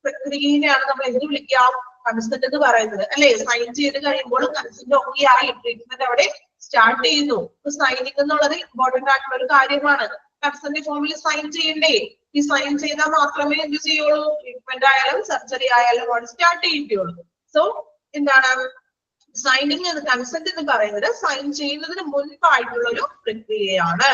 A: പ്രക്രിയയാണ് നമ്മൾ എന്ത് വിളിക്കാം? കൺസെന്റ് എന്ന് പറയുന്നത് അല്ലെ. സൈൻ ചെയ്ത് കഴിയുമ്പോൾ കൺസെന്റ് ഒക്കെ ആയി ട്രീറ്റ്മെന്റ് അവിടെ സ്റ്റാർട്ട് ചെയ്യുന്നു. സൈനിങ് എന്നുള്ളത് ഇമ്പോർട്ടന്റ് ആയിട്ടുള്ള ഒരു കാര്യമാണ്. കൺസെന്റ് ഫോമിൽ സൈൻ ചെയ്യണ്ടേ? ഈ സൈൻ ചെയ്താൽ മാത്രമേ എന്ത് ചെയ്യുള്ളൂ? ട്രീറ്റ്മെന്റ് ആയാലും സർജറി ആയാലും അവിടെ സ്റ്റാർട്ട് ചെയ്യേണ്ടിയുള്ളൂ. സോ എന്താണ് സൈനിങ് എന്ന് കൺസെന്റ് എന്ന് പറയുന്നത് സൈൻ ചെയ്യുന്നതിന് മുൻപായിട്ടുള്ള ഒരു പ്രക്രിയയാണ്.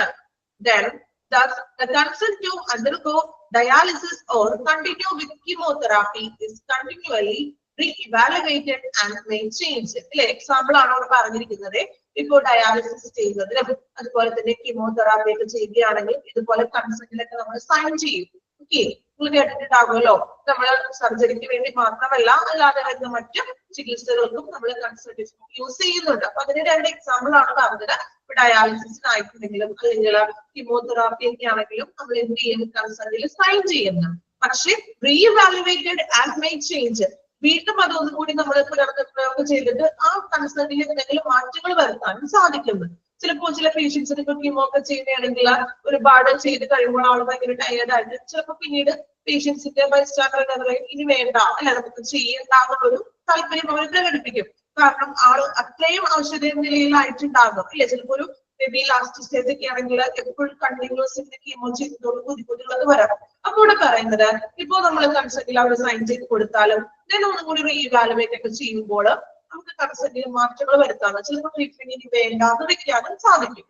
A: Then thus the consent to undergo dialysis or continue with chemotherapy is continually re-evaluated and may change. അല്ലെ? എക്സാമ്പിൾ ആണ് അവിടെ പറഞ്ഞിരിക്കുന്നത്. ഇപ്പോൾ ഡയാലിസിസ് ചെയ്യുന്നതിനും അതുപോലെ തന്നെ കീമോതെറാപ്പി ഒക്കെ ചെയ്യുകയാണെങ്കിൽ ഇതുപോലെ കൺസെന്റിലൊക്കെ നമ്മൾ സൈൻ ചെയ്യും. ഓക്കെ, നിങ്ങൾ കേട്ടിട്ടുണ്ടാകുമല്ലോ. നമ്മൾ സർജറിക്ക് വേണ്ടി മാത്രമല്ല അല്ലാതെ വരുന്ന മറ്റു ചികിത്സകൾക്കും നമ്മൾ കൺസെന്റ് യൂസ് ചെയ്യുന്നുണ്ട്. അപ്പൊ അതിന് രണ്ട് എക്സാമ്പിൾ ആണ് പറഞ്ഞത്. ഇപ്പൊ ഡയാലിസിസിനായിട്ടുണ്ടെങ്കിലും അല്ലെങ്കിൽ കീമോതെറാപ്പി ഒക്കെ ആണെങ്കിലും നമ്മൾ എന്ത് ചെയ്യുന്നു? കൺസെന്റിൽ സൈൻ ചെയ്യുന്നു. പക്ഷെ റീഇവാലുവേറ്റഡ് ആൻഡ് മേ ചേഞ്ച്, വീണ്ടും അതൊന്നും കൂടി നമ്മൾ പുനർനിർണ്ണയം ചെയ്തിട്ട് ആ കൺസെന്റിൽ എന്തെങ്കിലും മാറ്റങ്ങൾ വരുത്താനും സാധിക്കുന്നു. ചിലപ്പോൾ ചില പേഷ്യൻസിന് ഇപ്പൊ കീമോ ഒക്കെ ചെയ്യുകയാണെങ്കിൽ ഒരുപാട് ചെയ്ത് കഴിയുമ്പോൾ ആൾ ഭയങ്കര ടയേർഡ് ആയിട്ട് ചിലപ്പോൾ പിന്നീട് പേഷ്യൻസിന്റെ ബൈസ്റ്റാൻഡർ ഇനി വേണ്ട അല്ലെ നമുക്ക് ചെയ്യേണ്ട ഒരു താല്പര്യം അവർ പ്രകടിപ്പിക്കും. കാരണം ആള് അത്രയും ഔഷധ നിലയിലായിട്ടുണ്ടാകും അല്ലെ. ചിലപ്പോൾ ഒരു മേബി ലാസ്റ്റ് സ്റ്റേജ് ഒക്കെ ആണെങ്കിൽ എപ്പോഴും കണ്ടിന്യൂസ് കീമോ ചെയ്തോട് ബുദ്ധിമുട്ടുള്ളത് വരാം. അപ്പൊ ഇവിടെ പറയുന്നത് ഇപ്പൊ നമ്മൾ കൺസൾട്ടിൽ അവിടെ സൈൻ ചെയ്ത് കൊടുത്താലും ഒന്നും കൂടി റീവാലുവേറ്റ് ഒക്കെ ചെയ്യുമ്പോൾ നമുക്ക് കൺസൾട്ടിൽ മാറ്റങ്ങൾ വരുത്താനും ചിലപ്പോൾ ട്രീറ്റ്മെന്റ് ഇനി വേണ്ടാന്ന് വെക്കാനും സാധിക്കും.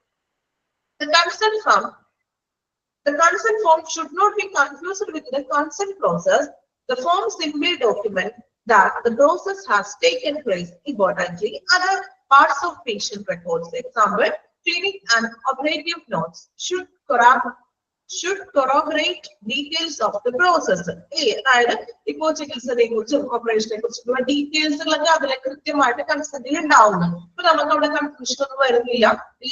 A: The consent form should not be confused with the consent process. The form simply documents that the process has taken place. Importantly, other parts of patient records, example, clinic and operative notes, should corroborate details of the process. അതായത് ഇപ്പോൾ ചികിത്സയെ കുറിച്ചും ഓപ്പറേഷനെ കുറിച്ചുള്ള ഡീറ്റെയിൽസുകളൊക്കെ അതിലെ കൃത്യമായിട്ട് കൺസെന്റിൽ ഉണ്ടാവുന്നു. ഇപ്പൊ നമുക്ക് അവിടെ കൺഫ്യൂഷൻ ഒന്നും വരുന്നില്ല.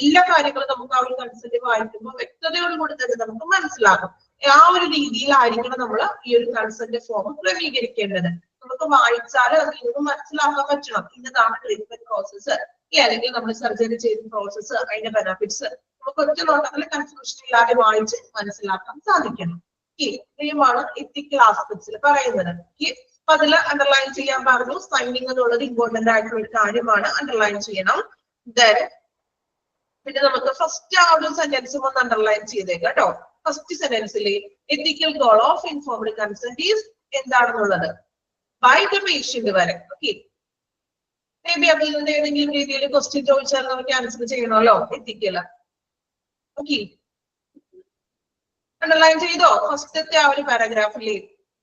A: എല്ലാ കാര്യങ്ങളും നമുക്ക് ആ ഒരു കൺസെന്റ് വായിക്കുമ്പോൾ വ്യക്തതയോടുകൂടി തന്നെ നമുക്ക് മനസ്സിലാകും. ആ ഒരു രീതിയിലായിരിക്കണം നമ്മൾ ഈ ഒരു കൺസെന്റ് ഫോം ക്രമീകരിക്കേണ്ടത്. നമുക്ക് വായിച്ചാൽ അതിൽ നിന്ന് മനസ്സിലാക്കാൻ പറ്റണം ഇന്നതാണ് ട്രീറ്റ്മെന്റ് പ്രോസസ്സ് അല്ലെങ്കിൽ നമ്മൾ സർജറി ചെയ്ത പ്രോസസ്സ് അതിന്റെ ബെനഫിറ്റ്സ് നമുക്ക് ഒറ്റ നോട്ടത്തിൽ കൺഫ്യൂഷൻ ഇല്ലാതെ വായിച്ച് മനസ്സിലാക്കാൻ സാധിക്കണം. ഇത്രയുമാണ് എത്തിക്കൽ ആസ്പെക്ട്സിൽ പറയുന്നത്. അപ്പൊ അതിൽ അണ്ടർലൈൻ ചെയ്യാൻ പറഞ്ഞു. സൈനിങ് എന്നുള്ളത് ഇമ്പോർട്ടന്റ് ആയിട്ടുള്ള ഒരു കാര്യമാണ്, അണ്ടർലൈൻ ചെയ്യണം. ദെൻ പിന്നെ നമുക്ക് ഫസ്റ്റ് ആ ഒരു സെന്റൻസും ഒന്ന് അണ്ടർലൈൻ ചെയ്തേക്കാം കേട്ടോ. ഫസ്റ്റ് സെന്റൻസിൽ ethical goal of informed consent is എന്താണെന്നുള്ളത് ബൈ ദ പേഷ്യന്റ് വരെ. ഓക്കെ, മേ ബി അതിൽ നിന്ന് ഏതെങ്കിലും രീതിയിൽ ക്വസ്റ്റ്യൻ ചോദിച്ചാൽ നമുക്ക് ആൻസർ ചെയ്യണമല്ലോ എത്തിക്കല്. ഓക്കെ, അണ്ടർലൈൻ ചെയ്തോ ഫസ്റ്റത്തെ ആ ഒരു പാരഗ്രാഫിലെ?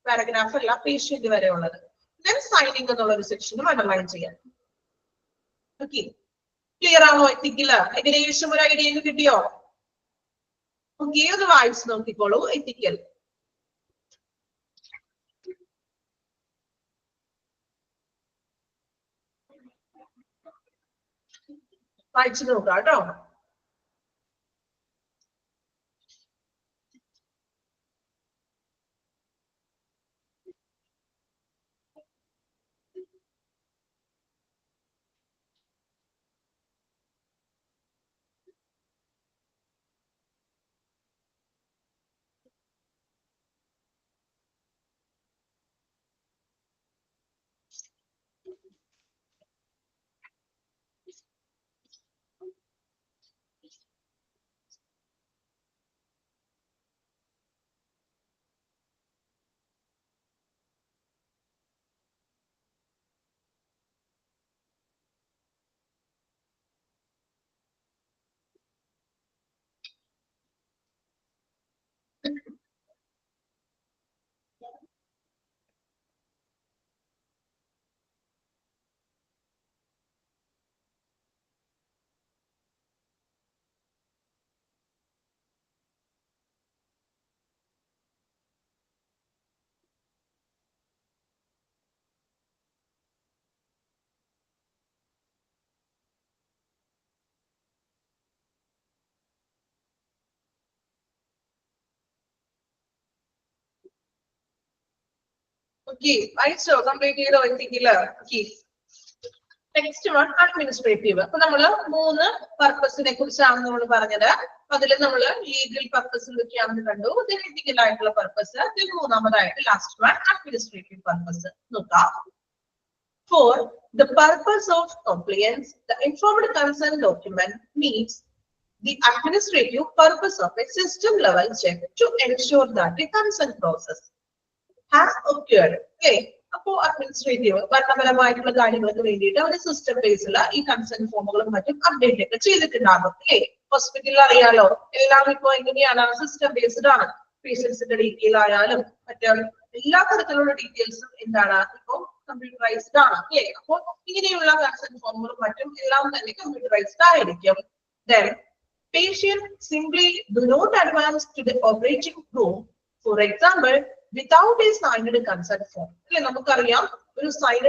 A: പാരഗ്രാഫ് അല്ല, പേഷ്യന്റ് വരെ ഉള്ളത്. ദെൻ സൈനിങ് എന്നുള്ള ഒരു സെക്ഷനും അണ്ടർലൈൻ ചെയ്യാം. ഓക്കെ, ക്ലിയർ ആണോ എത്തിക്കല്? ഏകദേശം ഒരു ഐഡിയ കിട്ടിയോ? ഓക്കെ, ഒന്ന് വായിച്ചു നോക്കിക്കോളൂ എത്തിക്കൽ. വായിച്ചു നോക്കാം കേട്ടോ. Okay, വായിച്ചോ? കംപ്ലീറ്റ് ചെയ്തോ എത്തിക്കല്? Next one administrative. അപ്പൊ നമ്മള് 3 പർപ്പസിനെ കുറിച്ചാണ് നമ്മൾ പറഞ്ഞത്. അതിൽ നമ്മൾ ലീഗൽ പർപ്പസ് എന്തൊക്കെയാണെന്ന് കണ്ടു. എത്തിക്കൽ ആയിട്ടുള്ള പർപ്പസ്. മൂന്നാമതായിട്ട് ലാസ്റ്റ് വൺ അഡ്മിനിസ്ട്രേറ്റീവ് പർപ്പസ് നോക്കാം. For the purpose of compliance, the informed consent document meets the administrative purpose of a system level check to ensure that the consent process has occurred. Okay, അപ്പോ അഡ്മിനിസ്ട്രേറ്റീവ് ഭരണപരമായിട്ടുള്ള കാര്യങ്ങൾക്ക് വേണ്ടിയിട്ട് ഒരു സിസ്റ്റം ബേസിൽ ഈ കൺസെന്റ് ഫോമുകളും മറ്റും അപ്ഡേറ്റ് ഒക്കെ ചെയ്തിട്ടുണ്ടാകും. അല്ലേ, ഹോസ്പിറ്റലിൽ അറിയാലോ എല്ലാം ഇപ്പോ എങ്ങനെയാണ്, സിസ്റ്റം ബേസ്ഡ് ആണ്. പേഷ്യൻസിന്റെ ഡീറ്റെയിൽ ആയാലും മറ്റേ എല്ലാ തരത്തിലുള്ള ഡീറ്റെയിൽസും എന്താണ് ഇപ്പോ കമ്പ്യൂട്ടറൈസ്ഡ് ആണ്. അല്ലേ, അപ്പോൾ ഇങ്ങനെയുള്ള കൺസെന്റ് ഫോമുകളും മറ്റും എല്ലാം തന്നെ കമ്പ്യൂട്ടറൈസ്ഡ് ആയിരിക്കും. Then patient simply do not advance to the operating room, for example, without a signed consent form. അല്ലെ, നമുക്കറിയാം ഒരു സൈൻ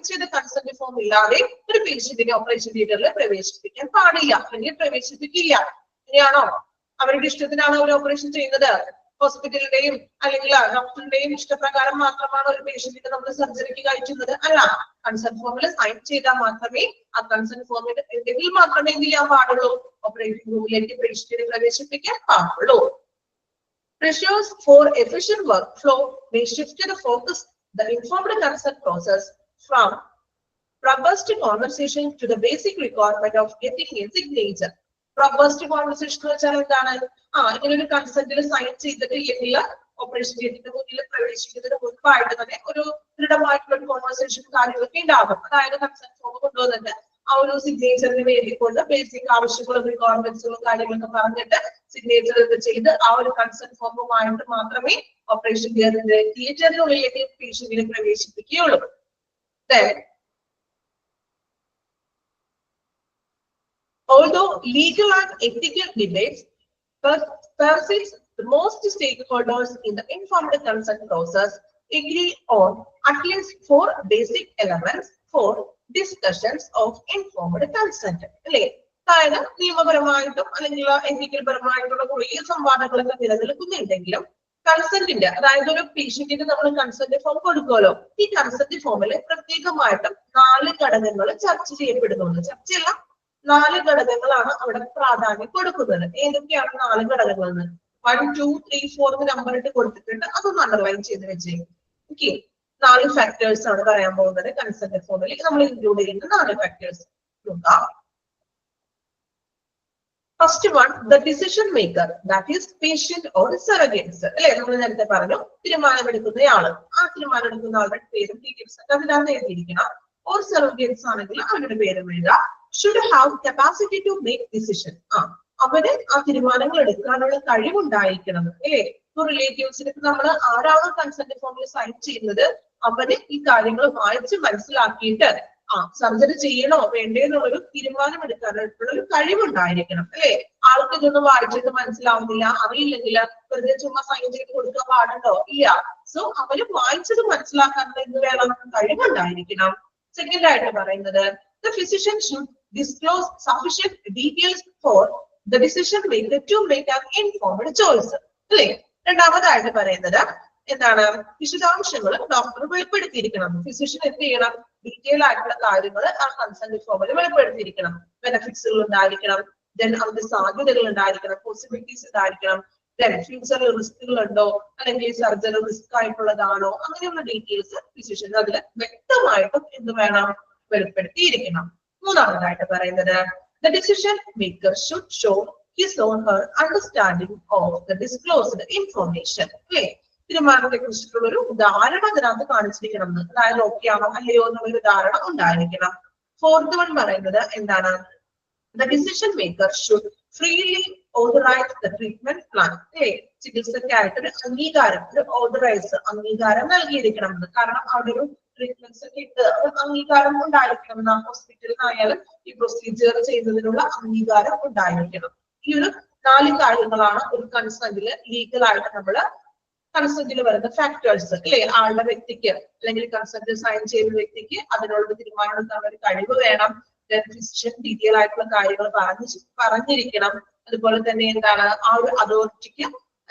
A: ചെയ്ത കൺസെന്റ് ഫോം ഇല്ലാതെ ഒരു പേഷ്യന്റിനെ ഓപ്പറേഷൻ തിയേറ്ററിൽ പ്രവേശിപ്പിക്കാൻ പാടില്ല, അല്ലെങ്കിൽ പ്രവേശിപ്പിക്കില്ല. ഇങ്ങനെയാണോ? അവരുടെ ഇഷ്ടത്തിനാണ് അവർ ഓപ്പറേഷൻ ചെയ്യുന്നത്? ഹോസ്പിറ്റലിന്റെയും അല്ലെങ്കിൽ ഡോക്ടറിന്റെയും ഇഷ്ടപ്രകാരം മാത്രമാണ് ഒരു പേഷ്യന്റിനെ നമ്മൾ സർജറിക്ക് കയറ്റുന്നത്? അല്ല, കൺസെന്റ് ഫോമിൽ സൈൻ ചെയ്താൽ മാത്രമേ ആ കൺസെന്റ് ഫോമിൽ മാത്രമേ എന്ത് ചെയ്യാൻ പാടുള്ളൂ, ഓപ്പറേറ്റിംഗ് റൂമിലേക്ക് പേഷ്യന്റിനെ പ്രവേശിപ്പിക്കാൻ പാടുള്ളൂ. Pressures for efficient workflow may shift the focus, the informed consent process from robust conversation to the basic requirement of getting a signature. Robust conversation വെച്ചാൽ എന്താണ്? ഇങ്ങനെ ഒരു കൺസെന്റിൽ സൈൻ ചെയ്തിട്ട് ഇല്ലെങ്കിൽ ഓപ്പറേഷൻ തിയേറ്ററിന്റെ മുന്നിൽ പ്രവേശിക്കുന്നതിന് മുൻപായിട്ട് തന്നെ ഒരു ദൃഢമായിട്ടുള്ള ഒരു കോൺവെർസേഷൻ കാര്യങ്ങളൊക്കെ ഉണ്ടാകും. അതായത് കൺസെന്റ് ഫോം കൊണ്ടുവന്നിട്ട് ആ ഒരു സിഗ്നേച്ചറിന് വേണ്ടിക്കൊണ്ട് ബേസിക് ആവശ്യങ്ങളും റിക്വയർമെന്റ്സുകളും കാര്യങ്ങളൊക്കെ പറഞ്ഞിട്ട് സിഗ്നേച്ചർ ഒക്കെ ചെയ്ത് ആ ഒരു കൺസെന്റ് ഫോമുമായിട്ട് മാത്രമേ operation തിയേറ്ററിനുള്ളിലേക്ക് പേഷ്യന്റിനെ പ്രവേശിപ്പിക്കുകയുള്ളൂ. Although legal and ethical debates persist, most stakeholders in the informed consent process agree on at least 4 basic elements for discussions of informed consent. അല്ലേ? അതായത് നിയമപരമായിട്ടും അല്ലെങ്കിൽ എത്തിക്കൽ പരമായിട്ടുള്ള കുറേ സംവാദങ്ങളൊക്കെ നിലനിൽക്കുന്നുണ്ടെങ്കിലും കൺസെന്റിന്റെ, അതായത് ഒരു പേഷ്യന്റിന് നമ്മൾ കൺസെന്റ് ഫോം കൊടുക്കുമല്ലോ, ഈ കൺസെന്റ് ഫോമിൽ പ്രത്യേകമായിട്ടും 4 ഘടകങ്ങൾ ചർച്ച ചെയ്യപ്പെടുന്നുണ്ട്. ചർച്ചയല്ല, 4 ഘടകങ്ങളാണ് അവിടെ പ്രാധാന്യം കൊടുക്കുന്നത്. ഏതൊക്കെയാണ് 4 ഘടകങ്ങൾ എന്ന് 1, 2, 3, 4 നമ്പർ ഇട്ട് കൊടുത്തിട്ടുണ്ട്. അതൊന്ന് അണ്ടർലൈൻ ചെയ്ത് വെച്ചേക്കും. ഓക്കെ, 4 ഫാക്ടേഴ്സ് ആണ് പറയാൻ പോകുന്നത് കൺസെന്റ് ഫോമിൽ നമ്മൾ ഇൻക്ലൂഡ് ചെയ്യുന്ന 4 factors. First one, the decision maker, that is patient or surrogates. അല്ലെ, നമ്മൾ നേരത്തെ പറഞ്ഞു തീരുമാനമെടുക്കുന്നയാള്, ആ തീരുമാനമെടുക്കുന്ന ആളുടെ പേരും ഡീറ്റെയിൽസ് ഒക്കെ അതിനകത്ത് എഴുതിയിരിക്കണം. ഓർ സർവഗേറ്റ്സ് ആണെങ്കിൽ അവരുടെ പേരും എഴുതുക. should have capacity to make decision. അവര് ആ തീരുമാനങ്ങൾ എടുക്കാനുള്ള കഴിവുണ്ടായിരിക്കണം. അല്ലേ? ഇപ്പൊ റിലേറ്റീവ്സിന് നമ്മൾ ആരാണോ കൺസെന്റ് ഫോമിൽ സൈൻ ചെയ്യുന്നത് അവര് ഈ കാര്യങ്ങൾ വായിച്ച് മനസ്സിലാക്കിയിട്ട് സർജറി ചെയ്യണോ വേണ്ടേ എന്നുള്ളൊരു തീരുമാനം എടുക്കാനായിട്ടുള്ള ഒരു കഴിവുണ്ടായിരിക്കണം. അല്ലെ? ആൾക്ക് ഇതൊന്നും വായിച്ചിട്ട് മനസ്സിലാവുന്നില്ല, അറിയില്ലെങ്കിൽ വെറുതെ ചുമ്മാ സൈൻ ചെയ്ത് കൊടുക്കാൻ പാടുണ്ടോ? ഇല്ല. സോ അവര് വായിച്ചത് മനസ്സിലാക്കാനുള്ള എന്ത് വേണം? കഴിവുണ്ടായിരിക്കണം. സെക്കൻഡ് ആയിട്ട് പറയുന്നത് the physician should disclose sufficient details for the decision maker to make an informed choice. അല്ലേ? രണ്ടാമതായിട്ട് പറയുന്നത് എന്താണ്? വിശദാംശങ്ങൾ ഡോക്ടർ വെളിപ്പെടുത്തിയിരിക്കണം. ഫിസിഷ്യൻ എന്ത് ചെയ്യണം? ഡീറ്റെയിൽ ആയിട്ടുള്ള കാര്യങ്ങൾ ആ കൺസെന്റ് ഫോമിൽ വെളിപ്പെടുത്തിയിരിക്കണം. ബെനിഫിറ്റ്സുകൾ ഉണ്ടായിരിക്കണം, ദെൻ അതിന്റെ സാധ്യതകൾ ഉണ്ടായിരിക്കണം, പോസിബിലിറ്റീസ് ഉണ്ടായിരിക്കണം, ദെൻ ഫ്യൂച്ചറിൽ റിസ്കുകൾ ഉണ്ടോ, അല്ലെങ്കിൽ സർജറി റിസ്ക് ആയിട്ടുള്ളതാണോ, അങ്ങനെയുള്ള ഡീറ്റെയിൽസ് ഫിസിഷ്യൻ അതിൽ വ്യക്തമായിട്ടും എന്ത് വേണം? വെളിപ്പെടുത്തിയിരിക്കണം. മൂന്നാമതായിട്ട് പറയുന്നത് the decision maker should show his or her understanding of the disclosed information. അല്ലേ? തീരുമാനത്തെ കുറിച്ചിട്ടുള്ള ഒരു ധാരണ അതിനകത്ത് കാണിച്ചിരിക്കണം. അതായത് ഓക്കെ ആണോ അല്ലയോ എന്നുള്ളൊരു ധാരണ ഉണ്ടായിരിക്കണം. ഫോർത്ത് വൺ പറയുന്നത് എന്താണ്? the decision maker should freely authorize the treatment plan. അല്ലേ? ചികിത്സക്കായിട്ട് ഒരു അംഗീകാരം, ഒരു ഓതറൈസ് അംഗീകാരം നൽകിയിരിക്കണം. കാരണം അവിടെ ഒരു ട്രീറ്റ്മെന്റ്സ് ഒക്കെ ഇട്ട് അംഗീകാരം ഉണ്ടായിരിക്കണം. ഹോസ്പിറ്റലിനായാലും ഈ പ്രൊസീജിയർ ചെയ്യുന്നതിനുള്ള അംഗീകാരം ഉണ്ടായിരിക്കണം. ഈ ഒരു 4 കാര്യങ്ങളാണ് ഒരു കൺസെന്റില് ലീഗലായിട്ട് നമ്മള് കൺസെന്റിൽ വരുന്ന ഫാക്ടേഴ്സ്. അല്ലെ? ആളുടെ വ്യക്തിക്ക് അല്ലെങ്കിൽ കൺസെന്റ് സൈൻ ചെയ്യുന്ന വ്യക്തിക്ക് അതിനുള്ള തീരുമാനം എടുക്കാൻ ഒരു കഴിവ് വേണം. ഫിസിഷ്യൻ ഡീറ്റെയിൽ ആയിട്ടുള്ള കാര്യങ്ങൾ പറഞ്ഞിരിക്കണം. അതുപോലെ തന്നെ എന്താണ് ആ ഒരു അതോറിറ്റിക്ക്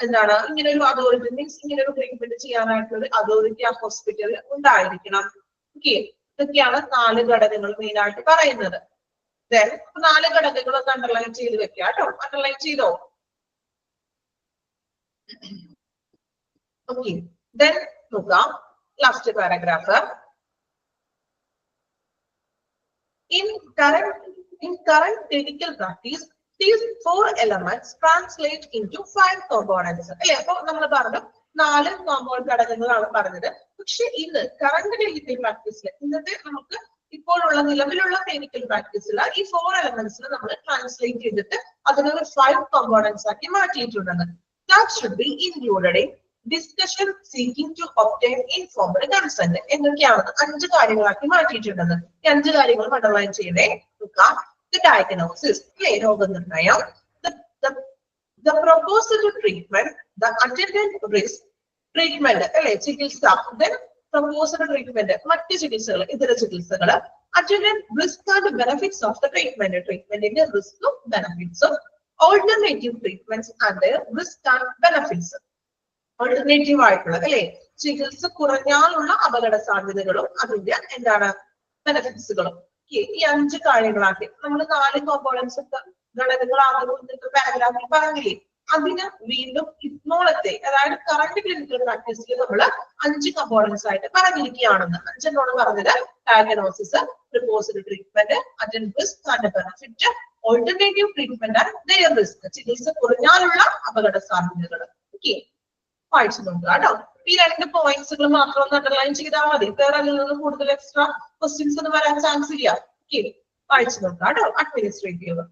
A: എന്താണ് ഇങ്ങനെ ഒരു അതോറിറ്റി മീൻസ് ഇങ്ങനെ ഒരു ട്രീറ്റ്മെന്റ് ചെയ്യാനായിട്ടുള്ള ഒരു അതോറിറ്റി ആ ഹോസ്പിറ്റലിൽ ഉണ്ടായിരിക്കണം. ഓക്കെ, ഇതൊക്കെയാണ് 4 ഘടകങ്ങൾ മെയിൻ ആയിട്ട് പറയുന്നത്. 4 ഘടകങ്ങളൊക്കെ അണ്ടർലൈൻ ചെയ്ത് വെക്കുക കേട്ടോ. അണ്ടർലൈൻ ചെയ്തോ? ഓക്കെ, ദെൻ നോക്കാം last paragraph. In current clinical practice, these 4 elements translate into 5 components. അല്ലെ? അപ്പൊ നമ്മൾ പറഞ്ഞു 4 കോമ്പൗണ്ട് ഘടകങ്ങളാണ് പറഞ്ഞത്. പക്ഷെ ഇന്ന് കറന്റ് ക്ലിനിക്കൽ പ്രാക്ടീസിൽ, ഇന്നത്തെ നമുക്ക് ഇപ്പോഴുള്ള നിലവിലുള്ള ക്ലിനിക്കൽ പ്രാക്ടീസിൽ ഈ 4 എലമെന്റ്സിൽ നമ്മൾ ട്രാൻസ്ലേറ്റ് ചെയ്തിട്ട് അതിനൊരു 5 കോമ്പോണൻസ് ആക്കി മാറ്റിയിട്ടുണ്ടെന്ന്. That should be included in discussion seeking to obtain informed consent. എന്തൊക്കെയാണ്? 5 കാര്യങ്ങളാക്കി മാറ്റിയിട്ടുണ്ടെന്ന്. ഈ 5 കാര്യങ്ങൾ അണ്ടർലൈൻ ചെയ്തേ. The diagnosis, രോഗനിർണയം, the proposed treatment, the attendant risk, treatment, അല്ലെ ചികിത്സ, then proposed treatment, മറ്റ് ചികിത്സകൾ, ഇതര ചികിത്സകൾ, attendant risk and benefits of the treatment, treatmentന്റെ റിസ്കും ബെനിഫിറ്റ്സും, alternative treatments and their risk and benefits. Alternative ആയിട്ടുള്ള അല്ലെ ചികിത്സ കുറഞ്ഞാലുള്ള അപകട സാധ്യതകളും അതിന്റെ എന്താണ് ബെനിഫിറ്റ്സുകളും. ഈ 5 കാര്യങ്ങളാക്കി നമ്മൾ 4 കോമ്പോണൻസ് ഘടകങ്ങൾ ആകുന്ന പാരഗ്രാഫിൽ പറഞ്ഞില്ലേ, അതിന് വീണ്ടും ഇഗ്നോളത്തെ അതായത് കറന്റ് ക്ലിനിക്കൽ പ്രാക്ടീസിൽ നമ്മൾ 5 കമ്പോണൻസ് ആയിട്ട് പറഞ്ഞിരിക്കുകയാണെന്ന്. 5 പറഞ്ഞത് ഡയഗ്നോസിസ്, പ്രിപ്പോസിബിൾ treatment, attend risk and benefit, alternative treatment and their risk, ചികിത്സ കുറഞ്ഞാലുള്ള അപകട സാധ്യതകൾ. ഓക്കെ, വായിച്ചു നോക്കുക കേട്ടോ. ഈ 2 പോയിന്റ്സുകൾ മാത്രം ഒന്ന് അണ്ടർലൈൻ ചെയ്താൽ മതി. വേറെ അതിൽ നിന്ന് കൂടുതൽ എക്സ്ട്രാ ക്വസ്റ്റ്യൻസ് ഒന്നും വരാൻ ചാൻസ് ഇല്ല. ഓക്കെ, വായിച്ചു നോക്കുക കേട്ടോ. അഡ്മിനിസ്ട്രേറ്റീവ്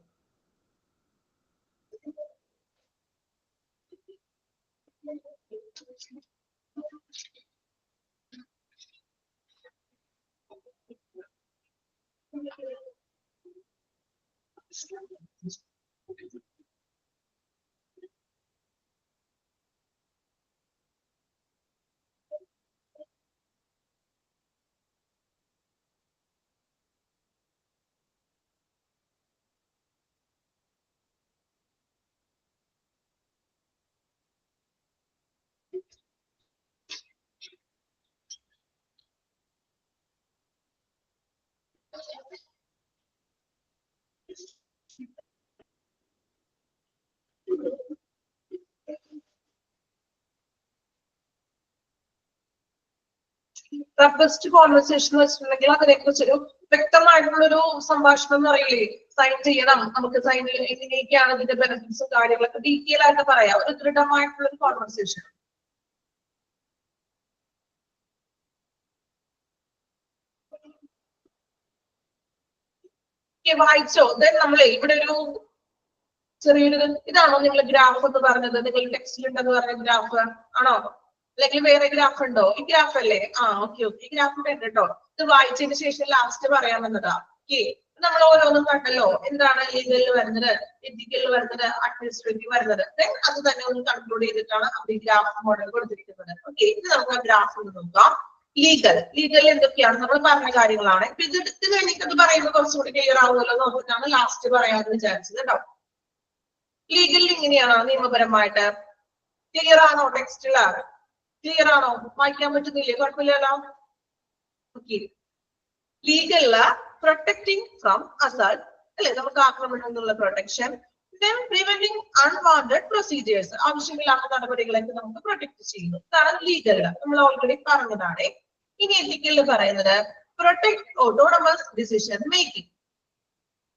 A: ബെസ്റ്റ് കോൺവെർസേഷൻ വെച്ചിട്ടുണ്ടെങ്കിൽ അതിനെക്കുറിച്ച് ഒരു വ്യക്തമായിട്ടുള്ളൊരു സംഭാഷണം എന്ന് പറയില്ലേ, സൈൻ ചെയ്യണം, നമുക്ക് സൈൻ എങ്ങനെയൊക്കെയാണ് ഇതിന്റെ ബെനിഫിറ്റ്സും കാര്യങ്ങളൊക്കെ ഡീറ്റെയിൽ ആയിട്ട് പറയാം. ഒരു ദൃഢമായിട്ടുള്ളൊരു കോൺവെർസേഷൻ. വായിച്ചോ? ദെൻ നമ്മളെ ഇവിടെ ഒരു ചെറിയൊരു ഇതാണോ നിങ്ങൾ ഗ്രാഫ് എന്ന് പറഞ്ഞത്? നിങ്ങൾ ടെക്സ്റ്റിലുണ്ടെന്ന് പറഞ്ഞ ഗ്രാഫ് ആണോ, അല്ലെങ്കിൽ വേറെ ഗ്രാഫ് ഉണ്ടോ? ഈ ഗ്രാഫ് അല്ലേ? ഓക്കെ ഓക്കെ, ഈ ഗ്രാഫ് ഉണ്ട് കേട്ടോ. ഇത് വായിച്ചതിന് ശേഷം ലാസ്റ്റ് പറയാമെന്നതാ. ഓക്കെ, നമ്മൾ ഓരോന്നും കണ്ടല്ലോ. എന്താണ് ലീഗലിൽ വരുന്നത്, എത്തിക്കലിൽ വരുന്നത്, അഡ്മിനിസ്ട്രേറ്റീവ് വരുന്നത്. അത് തന്നെ ഒന്ന് കൺക്ലൂഡ് ചെയ്തിട്ടാണ് നമ്മൾ ഈ ഗ്രാഫ് മോഡൽ കൊടുത്തിരിക്കുന്നത്. ഓക്കെ, ഇത് നമുക്ക് ആ ഗ്രാഫ് ഒന്ന് നോക്കാം. ലീഗൽ എന്തൊക്കെയാണ് നമ്മൾ പറഞ്ഞ കാര്യങ്ങളാണ്. ഇപ്പൊ ഇത് എടുത്ത് കഴിഞ്ഞിട്ട് അത് പറയുമ്പോൾ കുറച്ചുകൂടി ക്ലിയർ ആവുമല്ലോ നോക്കിയിട്ടാണ് ലാസ്റ്റ് പറയാമെന്ന് വിചാരിച്ചത് കേട്ടോ. ലീഗലിൽ ഇങ്ങനെയാണോ നിയമപരമായിട്ട്? ക്ലിയർ ആണോ? ടെക്സ്റ്റിലാണ് ക്ലിയർ ആണോ? വായിക്കാൻ പറ്റുന്നില്ലേ? കുഴപ്പമില്ലല്ലോ. ഓക്കെ, ലീഗലില് പ്രൊട്ടക്ടിങ് ഫ്രം അസൾട്ട് അല്ലെ, നമുക്ക് ആക്രമണം എന്നുള്ള protection. then preventing unwanted procedures, ആവശ്യമില്ലാത്ത നടപടികളൊക്കെ നമുക്ക് പ്രൊട്ടക്ട് ചെയ്യുന്നു. ഇതാണ് ലീഗലില്, നമ്മൾ ഓൾറെഡി പറഞ്ഞതാണ്. ഇനി എത്തിക്കലിൽ പറയുന്നത് പ്രൊട്ടക്ട് ഓട്ടോണമസ് ഡിസിഷൻ മേക്കിംഗ്,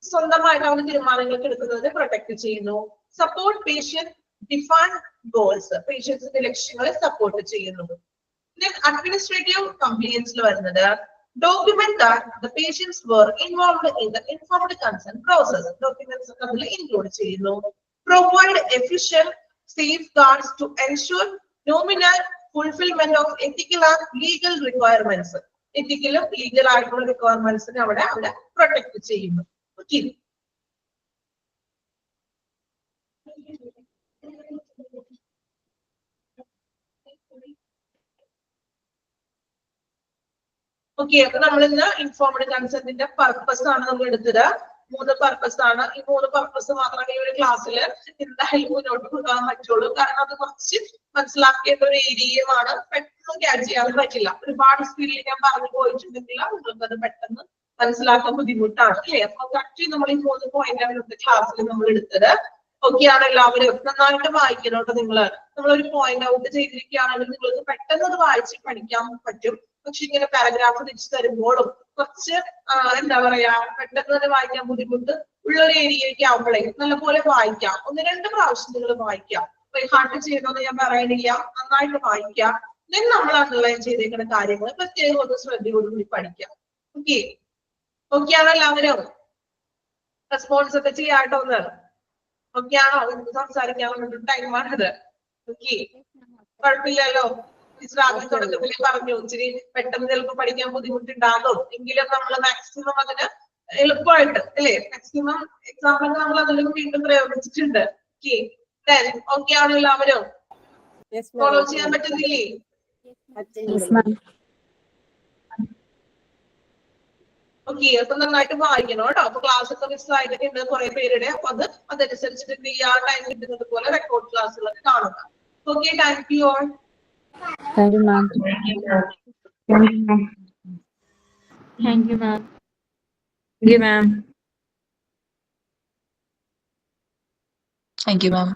A: സ്വന്തമായിട്ട് അവന് തീരുമാനങ്ങൾക്ക് എടുക്കുന്നത് പ്രൊട്ടക്ട് ചെയ്യുന്നു. സപ്പോർട്ട് പേഷ്യന്റ് ഡിഫൈൻ ഗോൾസ്, പേഷ്യൻസിന്റെ ലക്ഷ്യങ്ങളെ സപ്പോർട്ട് ചെയ്യുന്നു. then അഡ്മിനിസ്ട്രേറ്റീവ് കംപ്ലയൻസിൽ വരുന്നത് document that the patients were involved in the informed consent process, documents നമ്മൾ include ചെയ്യുന്നു. provide efficient safeguards to ensure nominal fulfillment of ethical and legal requirements, എത്തിക്കലും ലീഗൽ ആയിട്ടുള്ള റിക്വയർമെന്റ്സിനെ അവിടെ പ്രൊട്ടക്ട് ചെയ്യുന്നു. ഓക്കെ, ഓക്കെ, അപ്പൊ നമ്മൾ ഇന്ന് ഇൻഫോംഡ് കൺസെന്റിന്റെ പർപ്പസ് ആണ് നമ്മൾ എടുത്തത്. 3 പർപ്പസ് ആണ്. ഈ 3 പർപ്പസ് മാത്രമേ ഈ ഒരു ക്ലാസ്സിൽ എന്തായാലും മുന്നോട്ട് കൊണ്ടുപോകാൻ പറ്റുള്ളൂ. കാരണം അത് കുറച്ച് മനസ്സിലാക്കേണ്ട ഒരു ഏരിയയുമാണ്. പെട്ടെന്ന് ക്യാച്ച് ചെയ്യാൻ പറ്റില്ല. ഒരുപാട് സ്പീഡിൽ ഞാൻ പറഞ്ഞു പോയിട്ടുണ്ടെങ്കിൽ നിങ്ങൾക്ക് അത് പെട്ടെന്ന് മനസ്സിലാക്കാൻ ബുദ്ധിമുട്ടാണ് അല്ലേ. അപ്പൊ കറക്റ്റ് നമ്മൾ ഈ 3 പോയിന്റാണ് ഇന്നത്തെ ക്ലാസ്സിൽ നമ്മൾ എടുത്തത്. ഓക്കെ ആണ് എല്ലാവരും? നന്നായിട്ട് വായിക്കണം കേട്ടോ. നമ്മളൊരു പോയിന്റ് ഔട്ട് ചെയ്തിരിക്കുകയാണെങ്കിൽ നിങ്ങൾക്ക് പെട്ടെന്ന് അത് വായിച്ച് പഠിക്കാൻ പറ്റും. പക്ഷെ ഇങ്ങനെ പാരഗ്രാഫ് തിരിച്ചു തരുമ്പോഴും കുറച്ച് എന്താ പറയാ, പെട്ടെന്ന് തന്നെ വായിക്കാൻ ബുദ്ധിമുട്ട് ഉള്ളൊരു ഏരിയയ്ക്ക് ആവുമ്പോഴേ നല്ലപോലെ വായിക്കാം. 1-2 പ്രാവശ്യം നിങ്ങൾ വായിക്കാം. ഹാർട്ട് ചെയ്യണമെന്ന് ഞാൻ പറയണില്ല, നന്നായിട്ട് വായിക്കാം. then നമ്മൾ അണ്ടർലൈൻ ചെയ്തേക്കുന്ന കാര്യങ്ങൾ പ്രത്യേകം ഒന്ന് ശ്രദ്ധയോടുകൂടി പഠിക്കാം. ഓക്കെ, ഓക്കെ ആണോ എല്ലാവരും? റെസ്പോൺസ് ഒക്കെ ചെയ്യാട്ടോ ഒന്ന്. ഓക്കെ ആണോ? സംസാരിക്കാൻ ടൈമാണത്. ഓക്കെ, കുഴപ്പമില്ലല്ലോ. തുടക്കത്തിൽ പറഞ്ഞു ഇച്ചിരി പെട്ടെന്ന് ചിലപ്പോൾ പഠിക്കാൻ ബുദ്ധിമുട്ടുണ്ടാകും, എങ്കിലും നമ്മൾ മാക്സിമം അതിന് എളുപ്പമായിട്ട് അല്ലെ, മാക്സിമം എക്സാമ്പിൾ നമ്മൾ അതിലും വീണ്ടും പ്രയോഗിച്ചിട്ടുണ്ട്. ഓക്കെ ആണോ എല്ലാവരും? ഫോളോ ചെയ്യാൻ പറ്റുന്നില്ലേ? ഓക്കെ, അപ്പൊ നന്നായിട്ട് വായിക്കണം കേട്ടോ. അപ്പൊ ക്ലാസ് ഒക്കെ മിസ് ആയിട്ടുണ്ട് കുറെ പേരുടെ. അപ്പൊ അതനുസരിച്ചിട്ട് ടൈം കിട്ടുന്നത് പോലെ റെക്കോർഡ് ക്ലാസ്സുകളൊക്കെ കാണുക. Okay, thank you all.
B: Thank you, ma'am.
C: Thank you, ma'am. Thank you, ma'am. Thank you, ma'am. Thank you, ma'am. Thank you, ma'am.